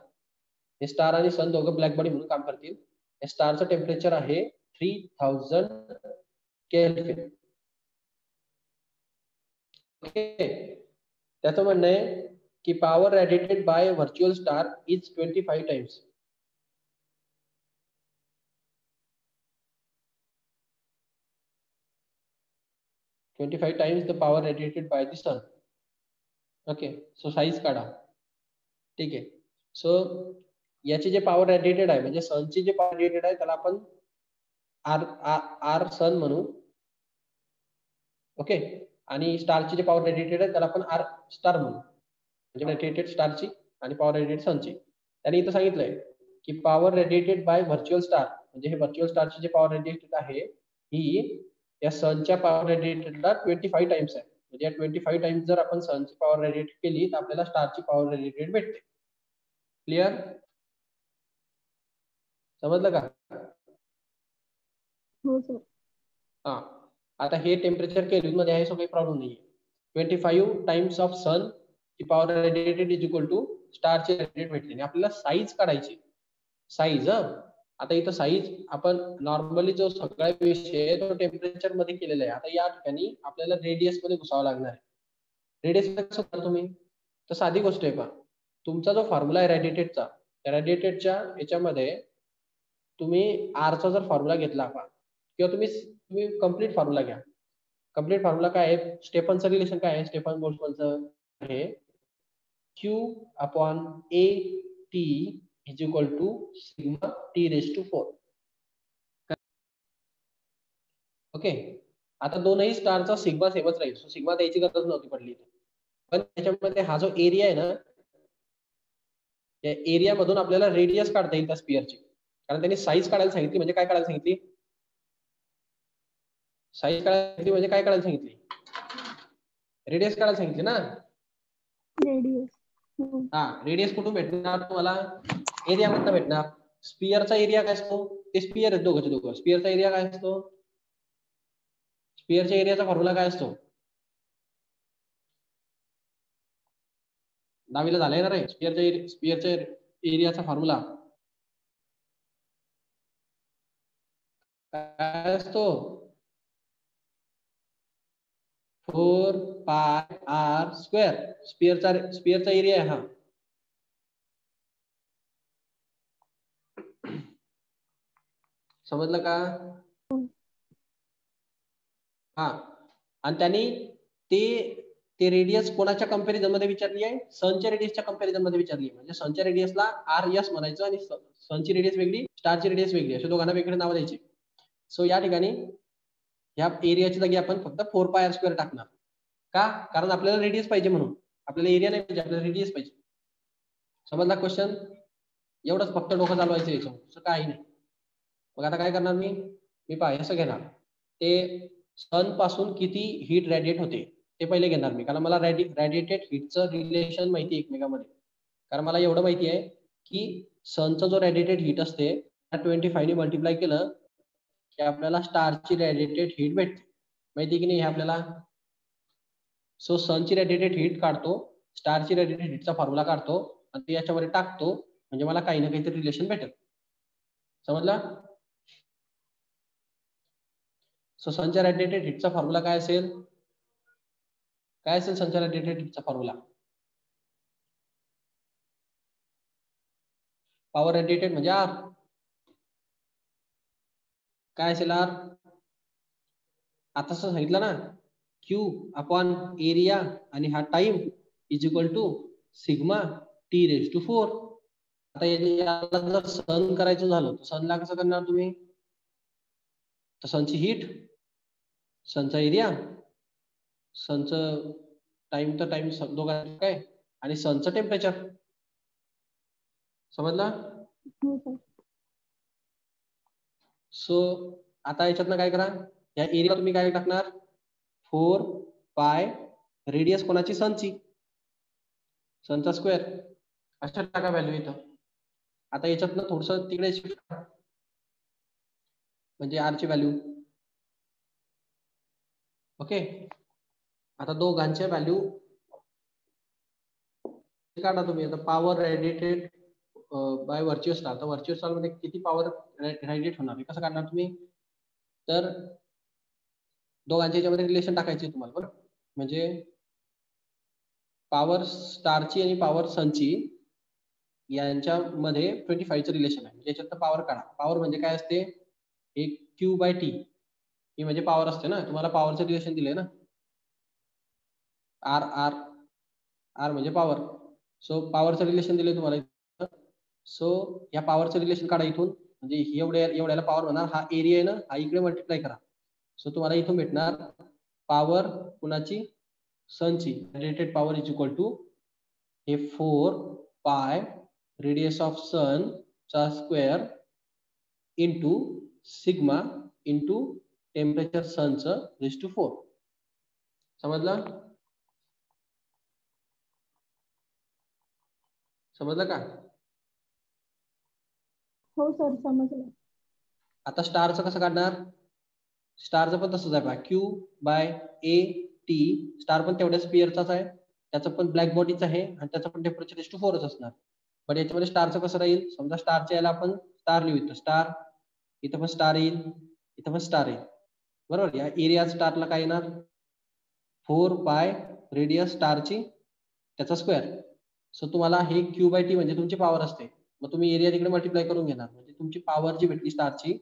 हे स्टार आणि सन दोघं ब्लॅक बॉडी म्हणून काम करतील. या स्टारचं टेम्परेचर आहे 3000 केल्विन. ओके, त्याचं म्हणणं आहे की power radiated by virtual star is 25 times. The power radiated by the sun. Okay, so size काढा. ठीक आहे, सो याची जे पॉवर रेडिएटेड आहे म्हणजे सनची जे पॉवर रेडिएटेड आहे त्याला आपण आर आर सन म्हणू. ओके, आणि स्टारची जी पॉवर रेडिएटेड आहे त्याला आपण आर स्टार म्हणू, म्हणजे रेडिएटेड स्टारची आणि पॉवर रेडिएटेड सनची. त्याने इथं सांगितलंय की power radiated by virtual star, म्हणजे हे व्हर्च्युअल स्टारची जी पॉवर रेडिएटेड आहे ही या सनच्या पॉवर रेडिएटेडला 25 टाइम्स आहे. म्हणजे या 25 टाइम्स जर आपण सनची पॉवर रेडिएट केली तर आपल्याला स्टारची पॉवर रेडिएटेड भेटते. क्लिअर? समजलं का? हो सर. हा, आता हे टेम्परेचर केल्विन मध्ये आहे, सो काही प्रॉब्लेम नाहीये. 25 टाइम्स ऑफ सन ची power radiated is equal to स्टारची रेडिएट भेटली. आणि आपल्याला साईज काढायची. साईज, आता इथं साईज आपण नॉर्मली जो सगळा विषय आहे तो टेम्परेचर मध्ये केलेला आहे. आता या ठिकाणी आपल्याला रेडियस मध्ये घुसावं लागणार आहे. रेडियस कसं करतो तुम्ही? तर साधी गोष्ट आहे. पहा, तुमचा जो फॉर्म्युला आहे रेडिएटेडचा, त्या रेडिएटेडच्या याच्यामध्ये तुम्ही आरचा जर फॉर्म्युला घेतला पहा, किंवा तुम्ही कम्प्लीट फॉर्म्युला घ्या. कम्प्लीट फॉर्म्युला काय आहे? स्टेफनचं रिलेशन काय आहे? स्टेफन बोल्ट्झमनचं आहे Q upon A T is equal to sigma T raise to 4. Okay, आता दोनही स्टारचा सिग्मा सेमच राहील, सो सिग्मा द्यायची गरज नव्हती पडली. पण त्याच्यामध्ये हा जो एरिया आहे ना, या एरिया मधून आपल्याला रेडियस काढता येईल त्या स्पिअरची, कारण त्यांनी साईज काढायला सांगितली. म्हणजे काय काढायला सांगितली? साईज काढायला सांगितली म्हणजे काय काढायला सांगितली? रेडियस काढायला सांगितली ना. रेडियस. हा, रेडियस कुठून भेटणार तुम्हाला? एरिया मधनं भेटणार. स्पिअरचा एरिया काय असतो? ते स्पिअर आहे दोघंचे दोघं. स्पिअरचा एरिया काय असतो? स्पिअरच्या एरियाचा फॉर्म्युला काय असतो? 10वीला झालाय ना रे. स्पिअरच्या एरियाचा फॉर्म्युला काय असतो? 4 पाय आर स्क्वेअर. स्पिअरचा एरिया आहे हा. समजलं का? हा, आणि त्यांनी ते रेडियस कोणाच्या कंपॅरिझन मध्ये विचारली आहे? सनच्या रेडियसच्या कंपॅरिझन मध्ये विचारली आहे. म्हणजे सनच्या रेडियसला आर एस म्हणायचं आणि सनची रेडियस वेगळी, स्टारची रेडियस वेगळी, अशा दोघांना वेगळे नाव द्यायचे. सो या ठिकाणी या एरियाच्या जागी आपण फक्त 4 पाय आर स्क्वेअर टाकणार. का? कारण आपल्याला रेडियस पाहिजे म्हणून. आपल्याला एरिया नाही पाहिजे, आपल्याला रेडियस पाहिजे. समजला क्वेश्चन? एवढंच फक्त डोकं चालवायचं याच्यावर, असं काही नाही. मग आता काय करणार मी पहा असं घेणार, ते सन पासून किती हीट रेडिएट होते ते पहिले घेणार मी, कारण मला रेडिएटेड हीटचं रिलेशन माहिती आहे एकमेकांमध्ये. कारण मला एवढं माहिती आहे की सनचं जो रेडिएटेड हीट असते 25 ने मल्टिप्लाय केलं की आपल्याला स्टारची रेडिएटेड हीट भेटते. माहिती की नाही हे आपल्याला? सो सनची रेडिएटेड हीट काढतो, स्टारची रेडिएटेड हीटचा फॉर्म्युला काढतो आणि ते याच्यामध्ये टाकतो, म्हणजे मला काही ना काहीतरी रिलेशन भेटेल. समजला? सो सनच्या रेडिएटेड हीटचा फॉर्म्युला काय असेल? काय असेल सनच्या रेडिएटेड हीटचा फॉर्म्युला? पॉवर रेडिएटेड म्हणजे आर. काय असेल आर? आता सांगितलं ना, Q अपॉन एरिया आणि हा time is equal to sigma T raise to 4. आता याला जर सन करायचं झालं तर सनला कसं करणार तुम्ही? तर सनची हीट, सनचा एरिया, सनचं टाइम तर टाइम दोघांचं काय, आणि सनचं टेम्परेचर. समजला? सो आता याच्यातनं काय करा, या एरिया तुम्ही काय टाकणार? 4 पाय रेडियस कोणाची? सनची, सनचा स्क्वेअर. अशा टाका व्हॅल्यू इथं. आता याच्यातनं थोडंसं तिकडे शिफ्ट करा, म्हणजे आर ची व्हॅल्यू. ओके, आता दोघांच्या व्हॅल्यू काढा तुम्ही. आता power radiated by virtual star, तर व्हर्च्युअल स्टार मध्ये किती पॉवर रेडिएट होणार हे कसं काढणार तुम्ही? तर दोघांच्या याच्यामध्ये रिलेशन टाकायचे तुम्हाला, बरं. म्हणजे पॉवर स्टारची आणि पॉवर सनची यांच्यामध्ये 25चं रिलेशन आहे. याच्यात पॉवर काढा. पॉवर म्हणजे काय असते? एक Q बाय टी, ही म्हणजे पॉवर असते ना. तुम्हाला पॉवरचं रिलेशन दिलंय ना, आर आर आर म्हणजे पॉवर. सो पॉवरचं रिलेशन दिले तुम्हाला. सो या पॉवरचं रिलेशन काढा इथून, म्हणजे एवढ्याला पॉवर होणार, हा एरिया आहे ना, हा इकडे मल्टिप्लाय करा. सो तुम्हाला इथून भेटणार पॉवर कुणाची, सनची, radiated power is equal to हे 4 पाय रेडियस ऑफ सन चा square into sigma into temperature सनचं रेज टू 4. समजलं? समजलं का? हो सर समजलं. आता स्टारचं कसं काढणार? स्टारचं पण तसंच आहे, Q by A T. Star पण तेवढ्या स्पिअरचाच आहे, त्याचं पण ब्लॅक बॉडीच आहे आणि त्याचं पण टेम्परेचर रेज टू 4च असणार. पण याच्यामध्ये स्टारचं कसं राहील, समजा स्टारच्या याला आपण स्टार लिहू, इथं स्टार, इथं पण स्टार येईल, इथं पण स्टार येईल, बरोबर. या एरिया स्टारला काय येणार, 4 पाय रेडियस स्टारची त्याचा स्क्वेअर. सो तुम्हाला हे क्यू बाय टी म्हणजे तुमची पॉवर असते, मग तुम्ही एरिया तिकडे मल्टिप्लाय करून घेणार, म्हणजे तुमची पॉवर जी भेटली स्टारची,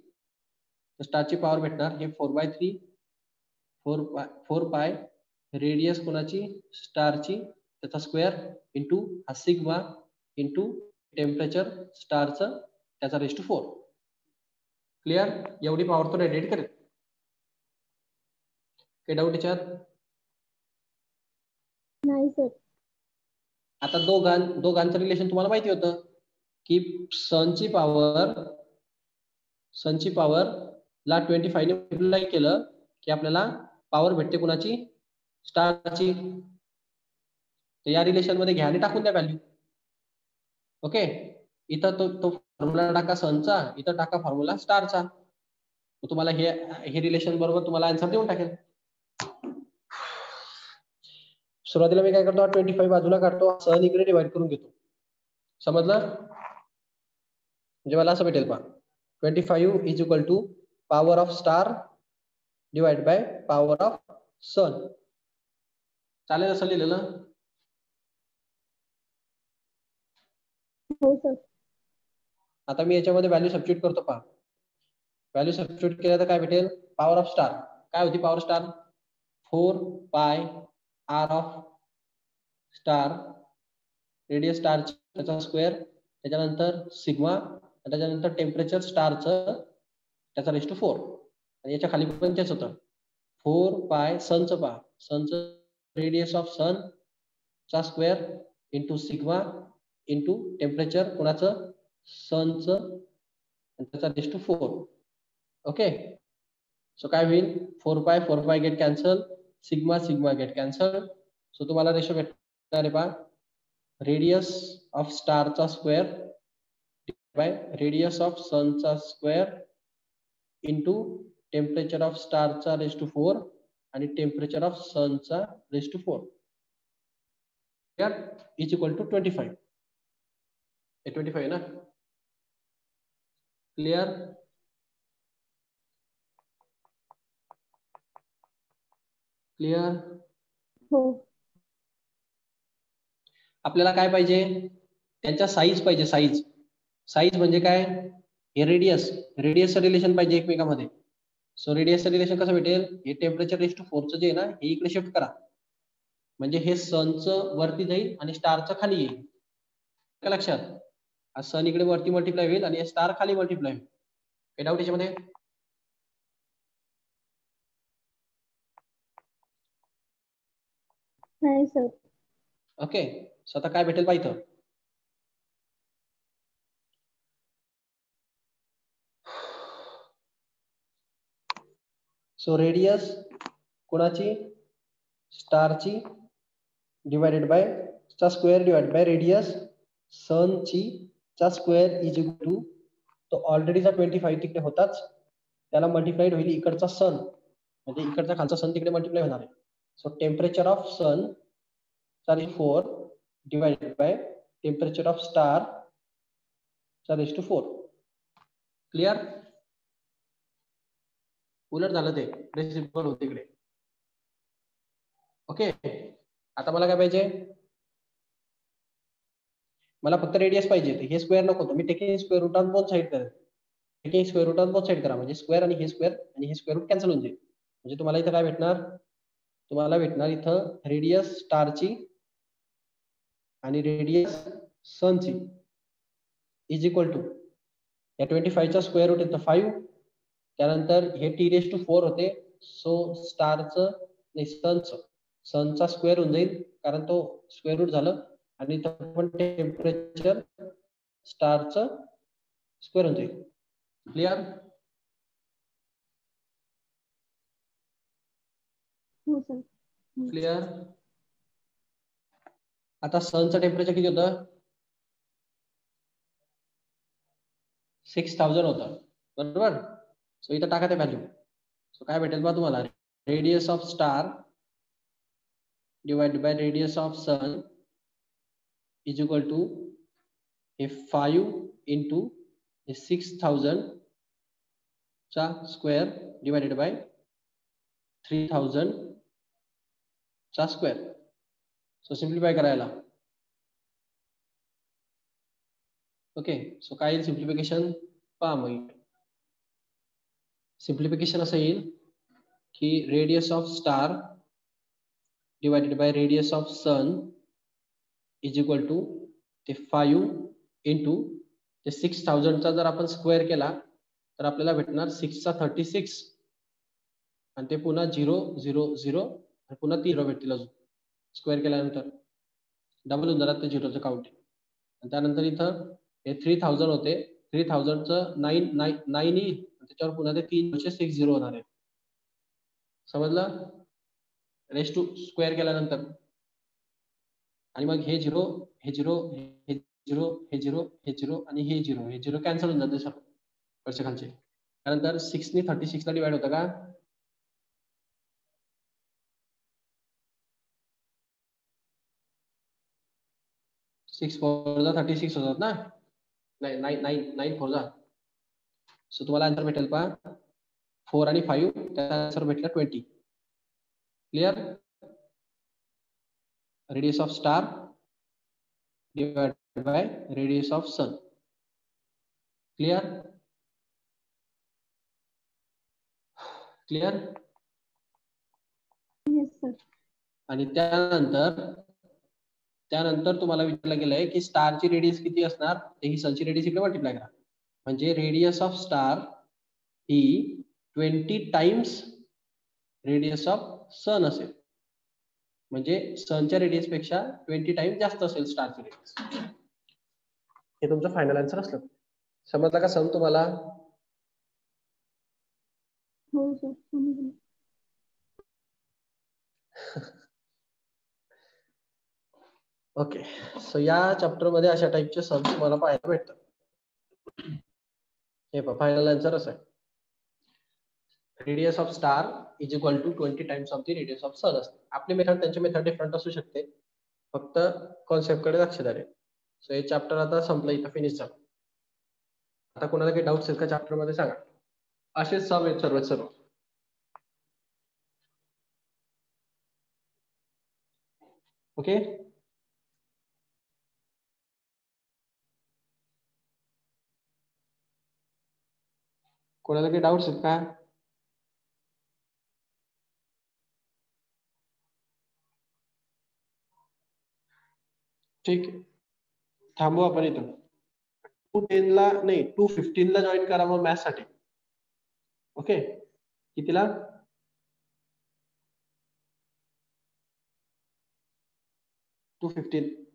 तर स्टारची पॉवर भेटणार हे 4/3 4 पाय रेडियस कोणाची, स्टारची, त्याचा स्क्वेअर इंटू हा सिग्मा इंटू टेम्परेचर स्टारचं त्याचा रेज टू 4. क्लिअर? एवढी पॉवर तो रेडिएट करेल. काही डाऊट याच्यात? नाही सर. आता दोघांचं रिलेशन तुम्हाला माहिती होतं की सनची पॉवर ला 25 ने मल्टिप्लाय केलं की आपल्याला पॉवर भेटते कुणाची, स्टारची. तर या रिलेशन मध्ये घ्या आणि टाकून द्या व्हॅल्यू. ओके, इथं तो फॉर्म्युला टाका सनचा, इथं टाका फॉर्म्युला स्टारचा, तुम्हाला हे रिलेशन बरोबर तुम्हाला आन्सर देऊन टाकेल. सुरुवातीला मी काय करतो, 25 बाजूला काढतो, सन इकडे डिवाइड करून घेतो. समजलं? म्हणजे मला असं भेटेल पहा, 25 is equal to power of star divide by power of sun. चालेल असं लिहिलेलं? हो सर. आता मी याच्यामध्ये व्हॅल्यू सबस्टिट्यूट करतो पहा. व्हॅल्यू सबस्टिट्यूट केलं तर काय भेटेल, पॉवर ऑफ स्टार काय होती, power star 4 pi R of star radius स्टारची त्याचा स्क्वेअर, त्याच्यानंतर सिग्मा, त्याच्यानंतर टेम्परेचर स्टारचं त्याचा रेज टू 4. आणि याच्या खाली पण तेच होतं, 4 पाय सनचं पहा, सनचं रेडियस ऑफ सन चा square into sigma into temperature कोणाचं, सनचं, त्याचा रेज टू 4. ओके, सो काय होईल, 4 pi get cancel, sigma get cancel. So तुम्हाला रेशो भेटणार आहे पहा, रेडियस ऑफ स्टारचा स्क्वेअर बाय रेडियस ऑफ सनचा स्क्वेअर इंटू टेम्परेचर ऑफ स्टारचा रेज टू 4 आणि टेम्परेचर ऑफ सनचा raise to 4 is equal to 25. हे 25 ना? क्लिअर? क्लिअर? हो. आपल्याला काय पाहिजे, त्यांच्या साईज पाहिजे. साईज म्हणजे काय, हे रेडियसचं रिलेशन पाहिजे एकमेकांमध्ये. सो रेडियसचं रिलेशन कसं भेटेल, हे टेम्परेचर रेज टू 4चं जे आहे ना, हे इकडे शिफ्ट करा, म्हणजे हे सनचं वरती जाईल आणि स्टारचं खाली येईल. का लक्षात, सन इकडे वरती मल्टिप्लाय होईल आणि स्टार खाली मल्टिप्लाय होईल. काही डाऊट याच्यामध्ये? नाही सर. ओके, सो आता काय भेटेल पाहिजे, सो रेडियस कोणाची, स्टारची डिवाइडेड बाय चा स्क्वेअर डिवाइड बाय रेडियस सनची चा स्क्वेअर इज इक्वल टू, तो ऑलरेडीचा 25 तिकडे होताच, त्याला मल्टिप्लाइड होईल इकडचा सन, म्हणजे इकडचा खालचा सन तिकडे मल्टिप्लाय होणार आहे. सो टेम्परेचर ऑफ सन चा raise 4 divided by temperature of star चा रेज टू 4. क्लिअर? उलट झालं ते, रेसिप्रोकल होते इकडे. ओके, आता मला काय पाहिजे, मला फक्त रेडियस पाहिजे, हे स्क्वेअर नको, मी taking square root on both side करेल. Taking square root on both side करा, म्हणजे स्क्वेअर आणि हे स्क्वेअर रूट कॅन्सल होऊन जाईल. म्हणजे तुम्हाला इथं काय भेटणार, तुम्हाला भेटणार इथं रेडियस स्टारची आणि रेडियस सनची इज इक्वल टू या 25चा स्क्वेअर रूट येतं 5, त्यानंतर हे t⁴ होते, सो स्टारचं नाही सनचा स्क्वेअर होऊन जाईल कारण तो स्क्वेअर रूट झालं, आणि इथं पण टेम्परेचर स्टारचं स्क्वेअर होऊन जाईल. क्लिअर? हो सर. क्लिअर? आता सनचं टेम्परेचर किती होतं? 6000 होतं, बरोबर. सो इथं टाका ते व्हॅल्यू. सो काय भेटेल बा तुम्हाला? Radius of star divided by radius of sun is equal to हे 5 इंटू हे 6000 चा स्क्वेअर डिवाइडेड बाय 3000 चा स्क्वेअर. सो सिम्प्लिफाय करायला, ओके. सो काय येईल सिम्प्लिफिकेशन? पहा मग सिम्प्लिफिकेशन असं येईल की radius of star divided by radius of sun is equal to ते 5 इंटू ते 6000 चा जर आपण स्क्वेअर केला तर आपल्याला भेटणार 6 चा 36, आणि ते पुन्हा 0 0 0 आणि पुन्हा 0 भेटतील अजून स्क्वेअर केल्यानंतर डबल होऊन जाणार ते झिरोचं काउंट. आणि त्यानंतर इथं हे 3000 होते, 3000चं 9 येईल, त्याच्यावर पुन्हा ते 360 होणार आहे. समजलं? रेस टू स्क्वेअर केल्यानंतर, आणि मग हे 0 हे 0 हे 0 हे 0 हे 0 आणि हे 0 कॅन्सल होऊन जाते सर्व वरचे खालचे. त्यानंतर 6 ने 36 ला डिवाइड होतं का? सिक्स 4 जा 36 होतात ना? नाही 9 4 जा. सो तुम्हाला आन्सर भेटेल पहा 4 आणि 5, त्याचा आन्सर भेटला 20. Clear? Radius of star divided by radius of sun. Clear? Clear? Yes sir. आणि त्यानंतर तुम्हाला विचारलं गेलंय की स्टारची रेडियस किती असणार, ते ही सनची रेडियस इकडे मल्टिप्लाय करा. म्हणजे रेडियस ऑफ स्टार ही 20 टाइम्स रेडियस ऑफ सन असेल, म्हणजे सनच्या रेडियस पेक्षा 20 टाइम्स जास्त असेल स्टारची रेडियस. हे तुमचं फायनल आन्सर असलं. समजला का सम तुम्हाला? हो सर समजलं. ओके. सो या चॅप्टर मध्ये अशा टाइपचे सम तुम्हाला पाहायला भेटतात. हे पहा फायनल आन्सर असं आहे, radius of star is equal to 20 times of the radius of sun असते. आपली मेथड त्यांची मेथड डिफरंट असू शकते, फक्त कॉन्सेप्ट कडे लक्ष द्या. सो हे चॅप्टर आता संपलं, इथं फिनिश झालं. आता कोणाला काही डाऊट्स आहेत का चॅप्टर मध्ये सांगा. असेच सम आहेत सर्व. ओके. कोणाला काही डाऊट्स आहेत का? ठीक आहे, थांबू आपण इथं. 210 ला नाही 215 ला जॉईन करा मग मॅथ्स साठी. ओके. कितीला? 215.